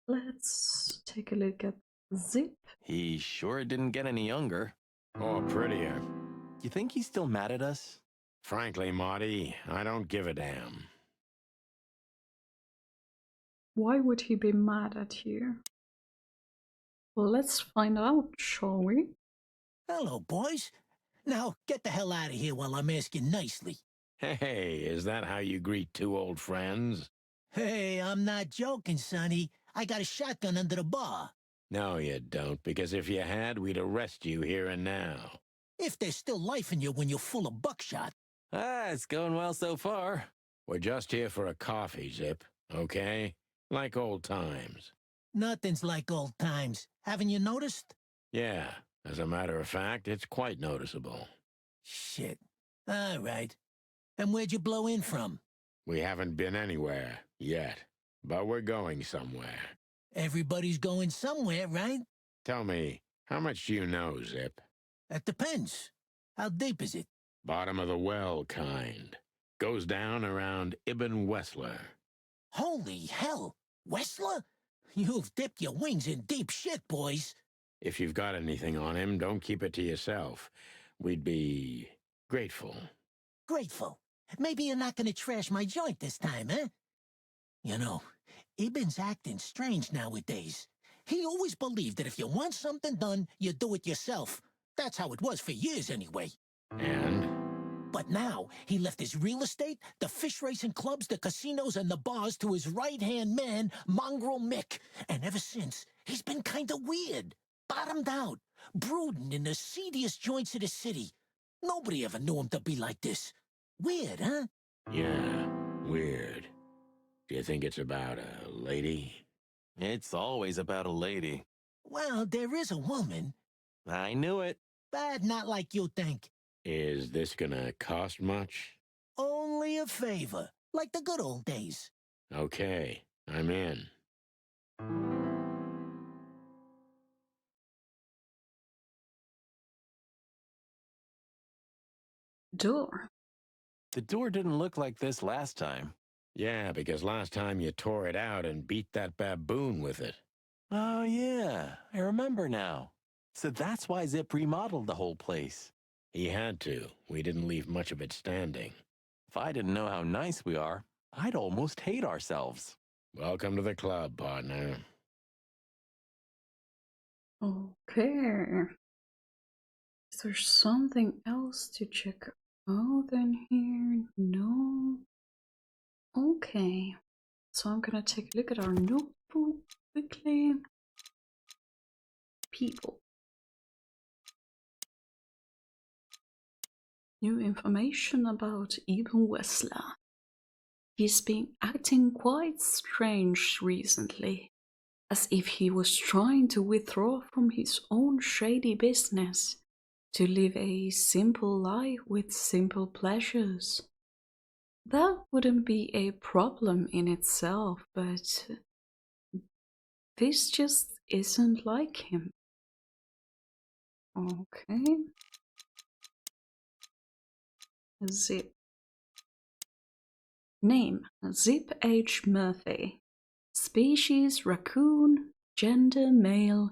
Let's take a look at Zip. He sure didn't get any younger. Or prettier. You think he's still mad at us? Frankly, Marty, I don't give a damn. Why would he be mad at you? Well, let's find out, shall we? Hello, boys. Now, get the hell out of here while I'm asking nicely. Hey, is that how you greet two old friends? Hey, I'm not joking, Sonny. I got a shotgun under the bar. No, you don't, because if you had, we'd arrest you here and now. If there's still life in you when you're full of buckshot. It's going well so far. We're just here for a coffee, Zip, okay? Like old times. Nothing's like old times. Haven't you noticed? Yeah, as a matter of fact, it's quite noticeable. Shit. All right. And where'd you blow in from? We haven't been anywhere yet, but we're going somewhere. Everybody's going somewhere, right? Tell me, how much do you know, Zip? That depends. How deep is it? Bottom of the well kind. Goes down around Ibn Wessler. Holy hell! Wessler? You've dipped your wings in deep shit, boys. If you've got anything on him, don't keep it to yourself. We'd be grateful. Grateful. Maybe you're not gonna trash my joint this time, eh? You know, Ibn's acting strange nowadays. He always believed that if you want something done, you do it yourself. That's how it was for years anyway. And? But now, he left his real estate, the fish racing clubs, the casinos, and the bars to his right-hand man, Mongrel Mick. And ever since, he's been kinda weird. Bottomed out. Brooding in the seediest joints of the city. Nobody ever knew him to be like this. Weird, huh? Yeah, weird. Do you think it's about a lady? It's always about a lady. Well, there is a woman. I knew it. But not like you think. Is this gonna cost much? Only a favor. Like the good old days. Okay, I'm in. Door. The door didn't look like this last time. Yeah, because last time you tore it out and beat that baboon with it. Oh, yeah. I remember now. So that's why Zip remodeled the whole place. He had to. We didn't leave much of it standing. If I didn't know how nice we are, I'd almost hate ourselves. Welcome to the club, partner. Okay. Is there something else to check out in here? No. Okay. So I'm gonna take a look at our notebook quickly. People. New information about Ibn Wessler. He's been acting quite strange recently, as if he was trying to withdraw from his own shady business to live a simple life with simple pleasures. That wouldn't be a problem in itself, but this just isn't like him. Okay. Zip. Name: Zip H. Murphy. Species: raccoon. Gender: male.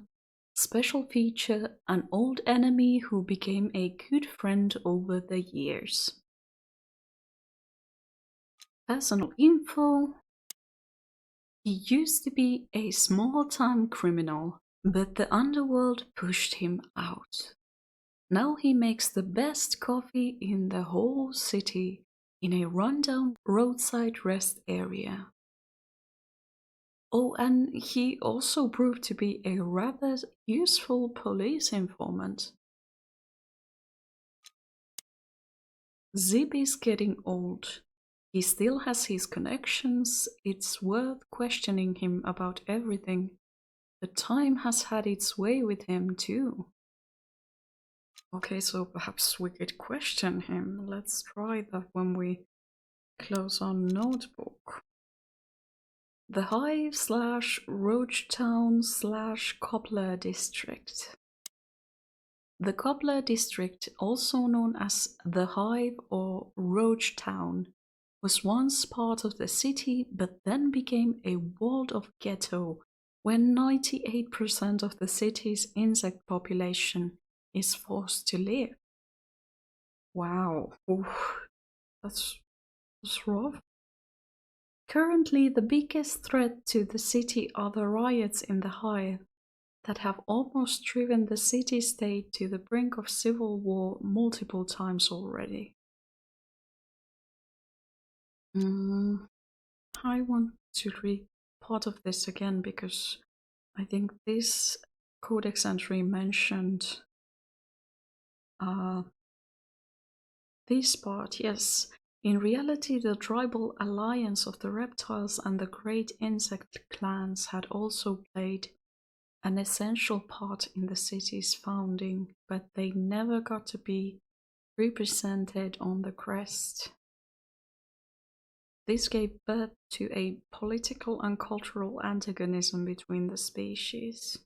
Special feature: an old enemy who became a good friend over the years. Personal info: he used to be a small-time criminal, but the underworld pushed him out. Now he makes the best coffee in the whole city in a rundown roadside rest area. Oh, and he also proved to be a rather useful police informant. Zip is getting old. He still has his connections. It's worth questioning him about everything. But time has had its way with him too. Okay, so perhaps we could question him. Let's try that when we close our notebook. The Hive / Roachtown / Cobbler District. The Cobbler District, also known as the Hive or Roachtown, was once part of the city but then became a walled-off ghetto when 98% of the city's insect population is forced to live. Wow, oof, that's rough. Currently, the biggest threat to the city are the riots in the Hive that have almost driven the city-state to the brink of civil war multiple times already. I want to read part of this again because I think this codex entry mentioned this part, yes. In reality, the tribal alliance of the reptiles and the great insect clans had also played an essential part in the city's founding, but they never got to be represented on the crest. This gave birth to a political and cultural antagonism between the species.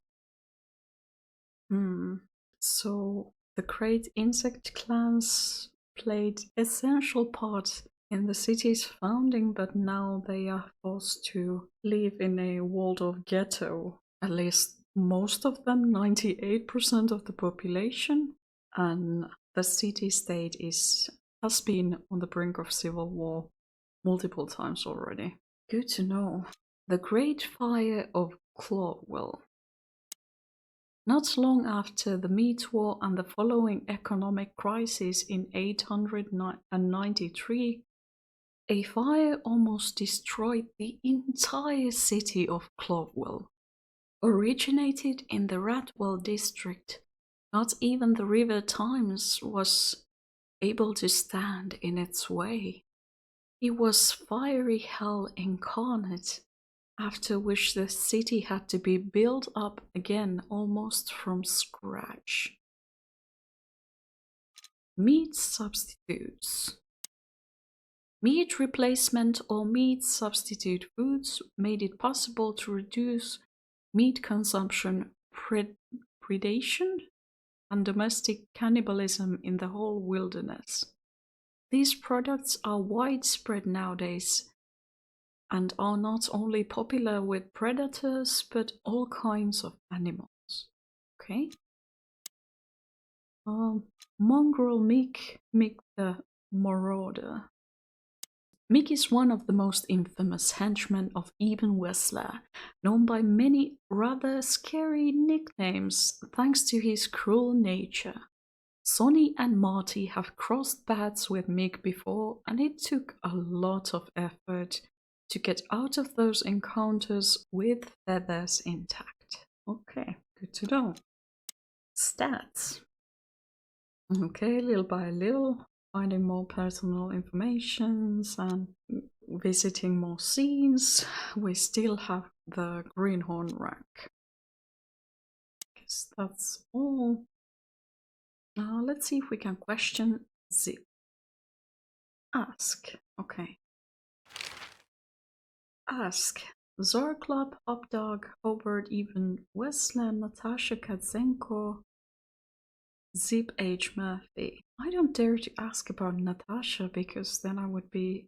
So the great insect clans played essential part in the city's founding, but now they are forced to live in a walled-off ghetto. At least most of them, 98% of the population, and the city-state has been on the brink of civil war multiple times already. Good to know. The Great Fire of Clawwell. Not long after the Meat War and the following economic crisis in 893, a fire almost destroyed the entire city of Clawwell. Originated in the Ratwell district, not even the River Thames was able to stand in its way. It was fiery hell incarnate, after which the city had to be built up again almost from scratch. Meat substitutes. Meat replacement or meat substitute foods made it possible to reduce meat consumption, predation, and domestic cannibalism in the whole wilderness. These products are widespread nowadays and are not only popular with predators but all kinds of animals. Okay. Mongrel Mick the Marauder. Mick is one of the most infamous henchmen of Eben Wessler, known by many rather scary nicknames thanks to his cruel nature. Sonny and Marty have crossed paths with Mick before, and it took a lot of effort to get out of those encounters with feathers intact. Okay, good to know. Stats. Okay, little by little, finding more personal information and visiting more scenes. We still have the greenhorn rank. Guess that's all. Let's see if we can question Zip. Ask. Okay. Ask. Zorklub, Hopdog, Hobart, Even, Westland, Natasha Katzenko, Zip H. Murphy. I don't dare to ask about Natasha because then I would be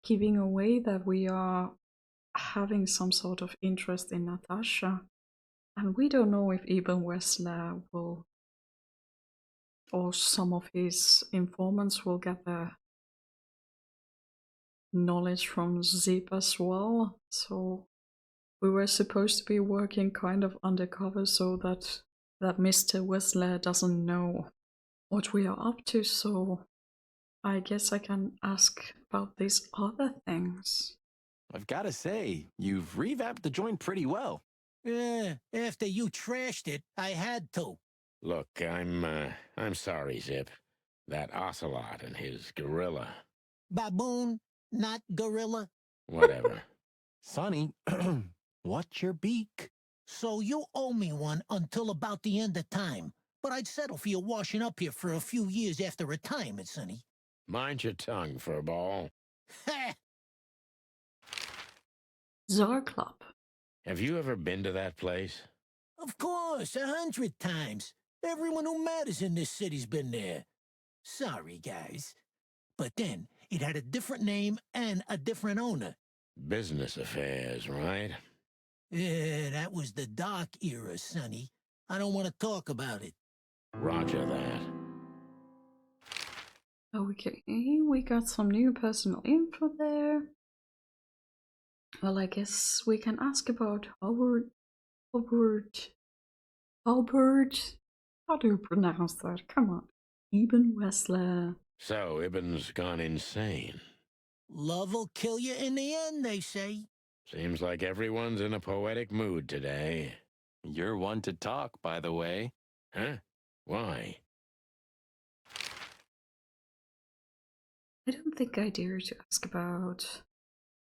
giving away that we are having some sort of interest in Natasha. And we don't know if Eben Wessler will, or some of his informants will get their knowledge from Zip as well. So we were supposed to be working kind of undercover so that Mr. Wessler doesn't know what we are up to. So I guess I can ask about these other things. I've got to say, you've revamped the joint pretty well. Yeah, after you trashed it, I had to. Look, I'm sorry, Zip. That ocelot and his gorilla. Baboon, not gorilla. Whatever. Sonny, what's your beak? So you owe me one until about the end of time. But I'd settle for you washing up here for a few years after retirement, Sonny. Mind your tongue, furball. Ha! Czar Club. Have you ever been to that place? Of course, 100 times. Everyone who matters in this city's been there. Sorry, guys. But then, it had a different name and a different owner. Business affairs, right? Yeah, that was the dark era, Sonny. I don't want to talk about it. Roger that. Okay, we got some new personal info there. Well, I guess we can ask about Albert. How do you pronounce that? Come on. Eben Wessler. So, Ibben's gone insane. Love will kill you in the end, they say. Seems like everyone's in a poetic mood today. You're one to talk, by the way. Huh? Why? I don't think I dare to ask about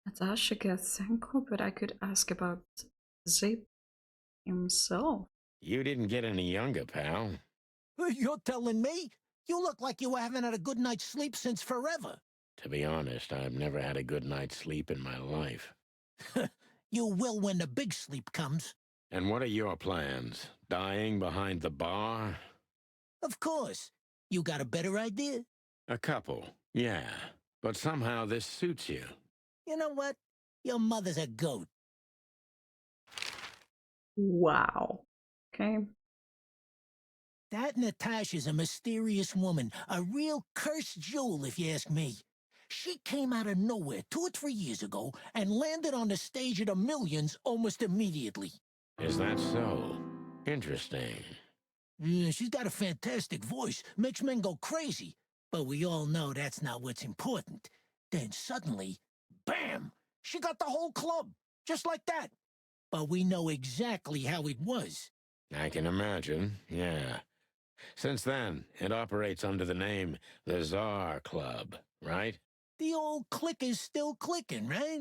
Natasha Gatsenko, but I could ask about Zip himself. You didn't get any younger, pal. You're telling me? You look like you haven't had a good night's sleep since forever. To be honest, I've never had a good night's sleep in my life. You will when the big sleep comes. And what are your plans? Dying behind the bar? Of course. You got a better idea? A couple, yeah. But somehow this suits you. You know what? Your mother's a goat. Wow. Okay. That Natasha's a mysterious woman, a real cursed jewel if you ask me. She came out of nowhere 2 or 3 years ago and landed on the stage of the Millions almost immediately. Is that so? Interesting. Yeah, she's got a fantastic voice, makes men go crazy. But we all know that's not what's important. Then suddenly, bam! She got the whole club, just like that. But we know exactly how it was. I can imagine, yeah. Since then, it operates under the name the Czar Club, right? The old click is still clicking, right?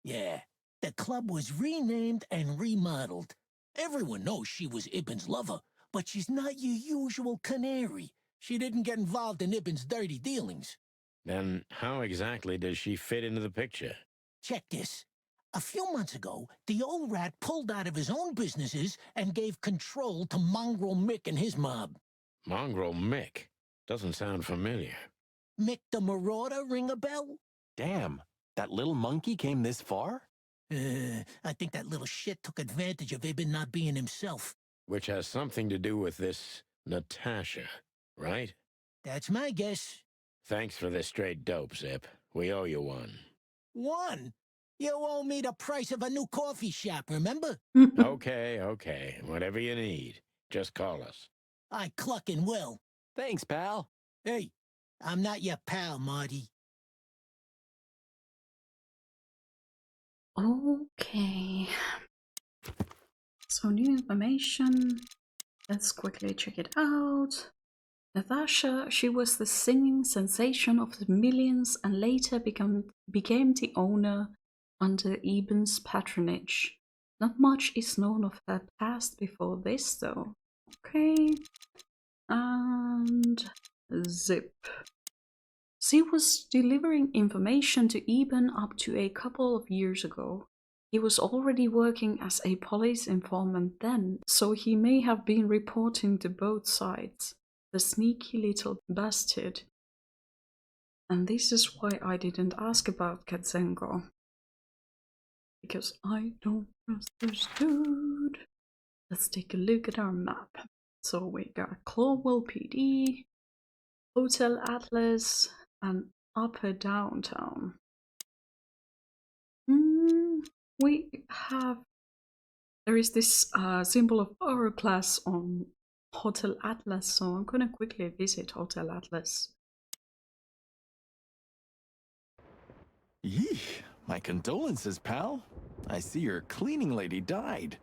Yeah, the club was renamed and remodeled. Everyone knows she was Ibben's lover, but she's not your usual canary. She didn't get involved in Ibben's dirty dealings. Then how exactly does she fit into the picture? Check this. A few months ago, the old rat pulled out of his own businesses and gave control to Mongrel Mick and his mob. Mongrel Mick? Doesn't sound familiar. Mick the Marauder ring a bell? Damn, that little monkey came this far? I think that little shit took advantage of Ibben not being himself. Which has something to do with this Natasha, right? That's my guess. Thanks for the straight dope, Zip. We owe you one. One? You owe me the price of a new coffee shop, remember? Okay. Whatever you need. Just call us. I cluckin' will. Thanks, pal. Hey, I'm not your pal, Marty. Okay. So new information. Let's quickly check it out. Natasha, she was the singing sensation of the Millions and later became the owner under Eben's patronage. Not much is known of her past before this though. Okay. And Zip. She was delivering information to Eben up to a couple of years ago. He was already working as a police informant then, so he may have been reporting to both sides. the sneaky little bastard. And this is why I didn't ask about Katzenko. Because I don't trust this dude. Let's take a look at our map. So we got Clorwell PD, Hotel Atlas, and Upper Downtown. We have... There is this symbol of hourglass on Hotel Atlas, so I'm gonna quickly visit Hotel Atlas. Yeesh, my condolences, pal. I see your cleaning lady died.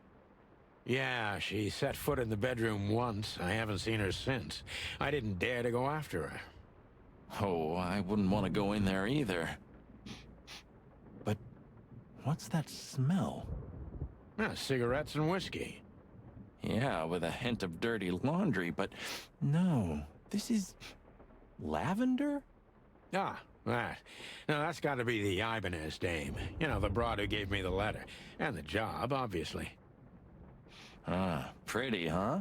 Yeah, she set foot in the bedroom once. I haven't seen her since. I didn't dare to go after her. Oh, I wouldn't want to go in there either. But what's that smell? Cigarettes and whiskey. Yeah, with a hint of dirty laundry, but no, this is lavender? Ah, that. Now that's got to be the Ibanez dame. You know, the broad who gave me the letter. And the job, obviously. Ah, pretty, huh?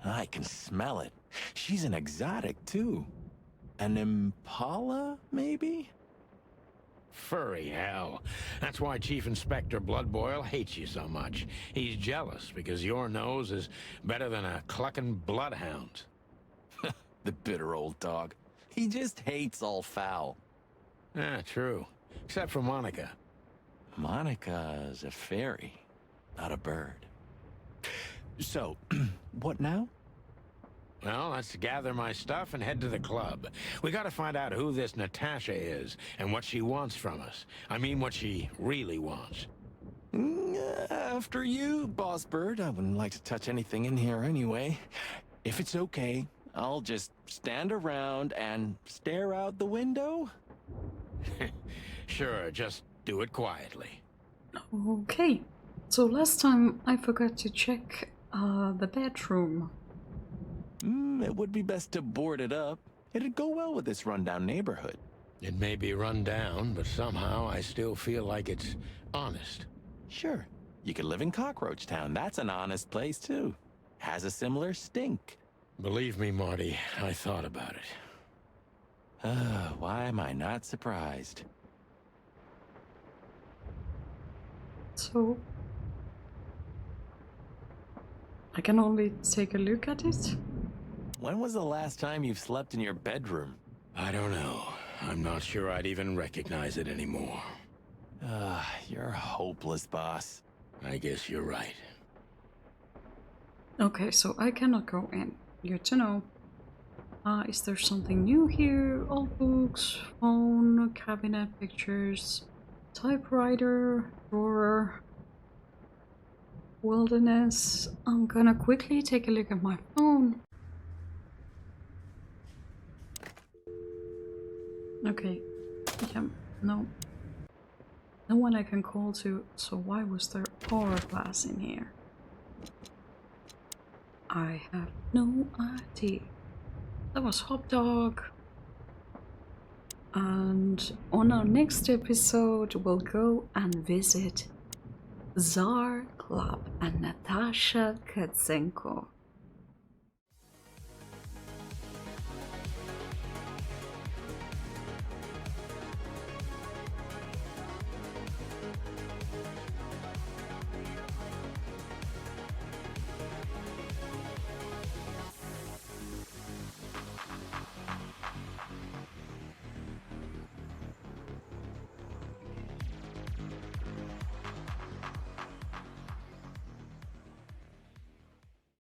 I can smell it. She's an exotic, too. An impala, maybe? Furry hell. That's why Chief Inspector Bloodboil hates you so much. He's jealous because your nose is better than a clucking bloodhound. The bitter old dog. He just hates all foul. Ah, true. Except for Monica. Monica's a fairy, not a bird. So, what now? Well, let's gather my stuff and head to the club. We gotta find out who this Natasha is and what she wants from us. I mean, what she really wants. After you, Boss Bird. I wouldn't like to touch anything in here anyway. If it's okay, I'll just stand around and stare out the window. Sure, just do it quietly. Okay, so last time I forgot to check the bedroom. It would be best to board it up. It'd go well with this rundown neighborhood. It may be run down, but somehow I still feel like it's honest. Sure, you could live in Cockroach Town. That's an honest place, too. Has a similar stink. Believe me, Marty, I thought about it. Why am I not surprised? So... I can only take a look at it? When was the last time you've slept in your bedroom? I don't know. I'm not sure I'd even recognize it anymore. You're hopeless, boss. I guess you're right. Okay, so I cannot go in. Good to know. Is there something new here? Old books, phone, cabinet pictures, typewriter, drawer, wilderness. I'm gonna quickly take a look at my phone. Okay, yeah, no. No one I can call to, so why was there hourglass in here? I have no idea. That was Hot Dog. And on our next episode, we'll go and visit Tsar Club and Natasha Katzenko.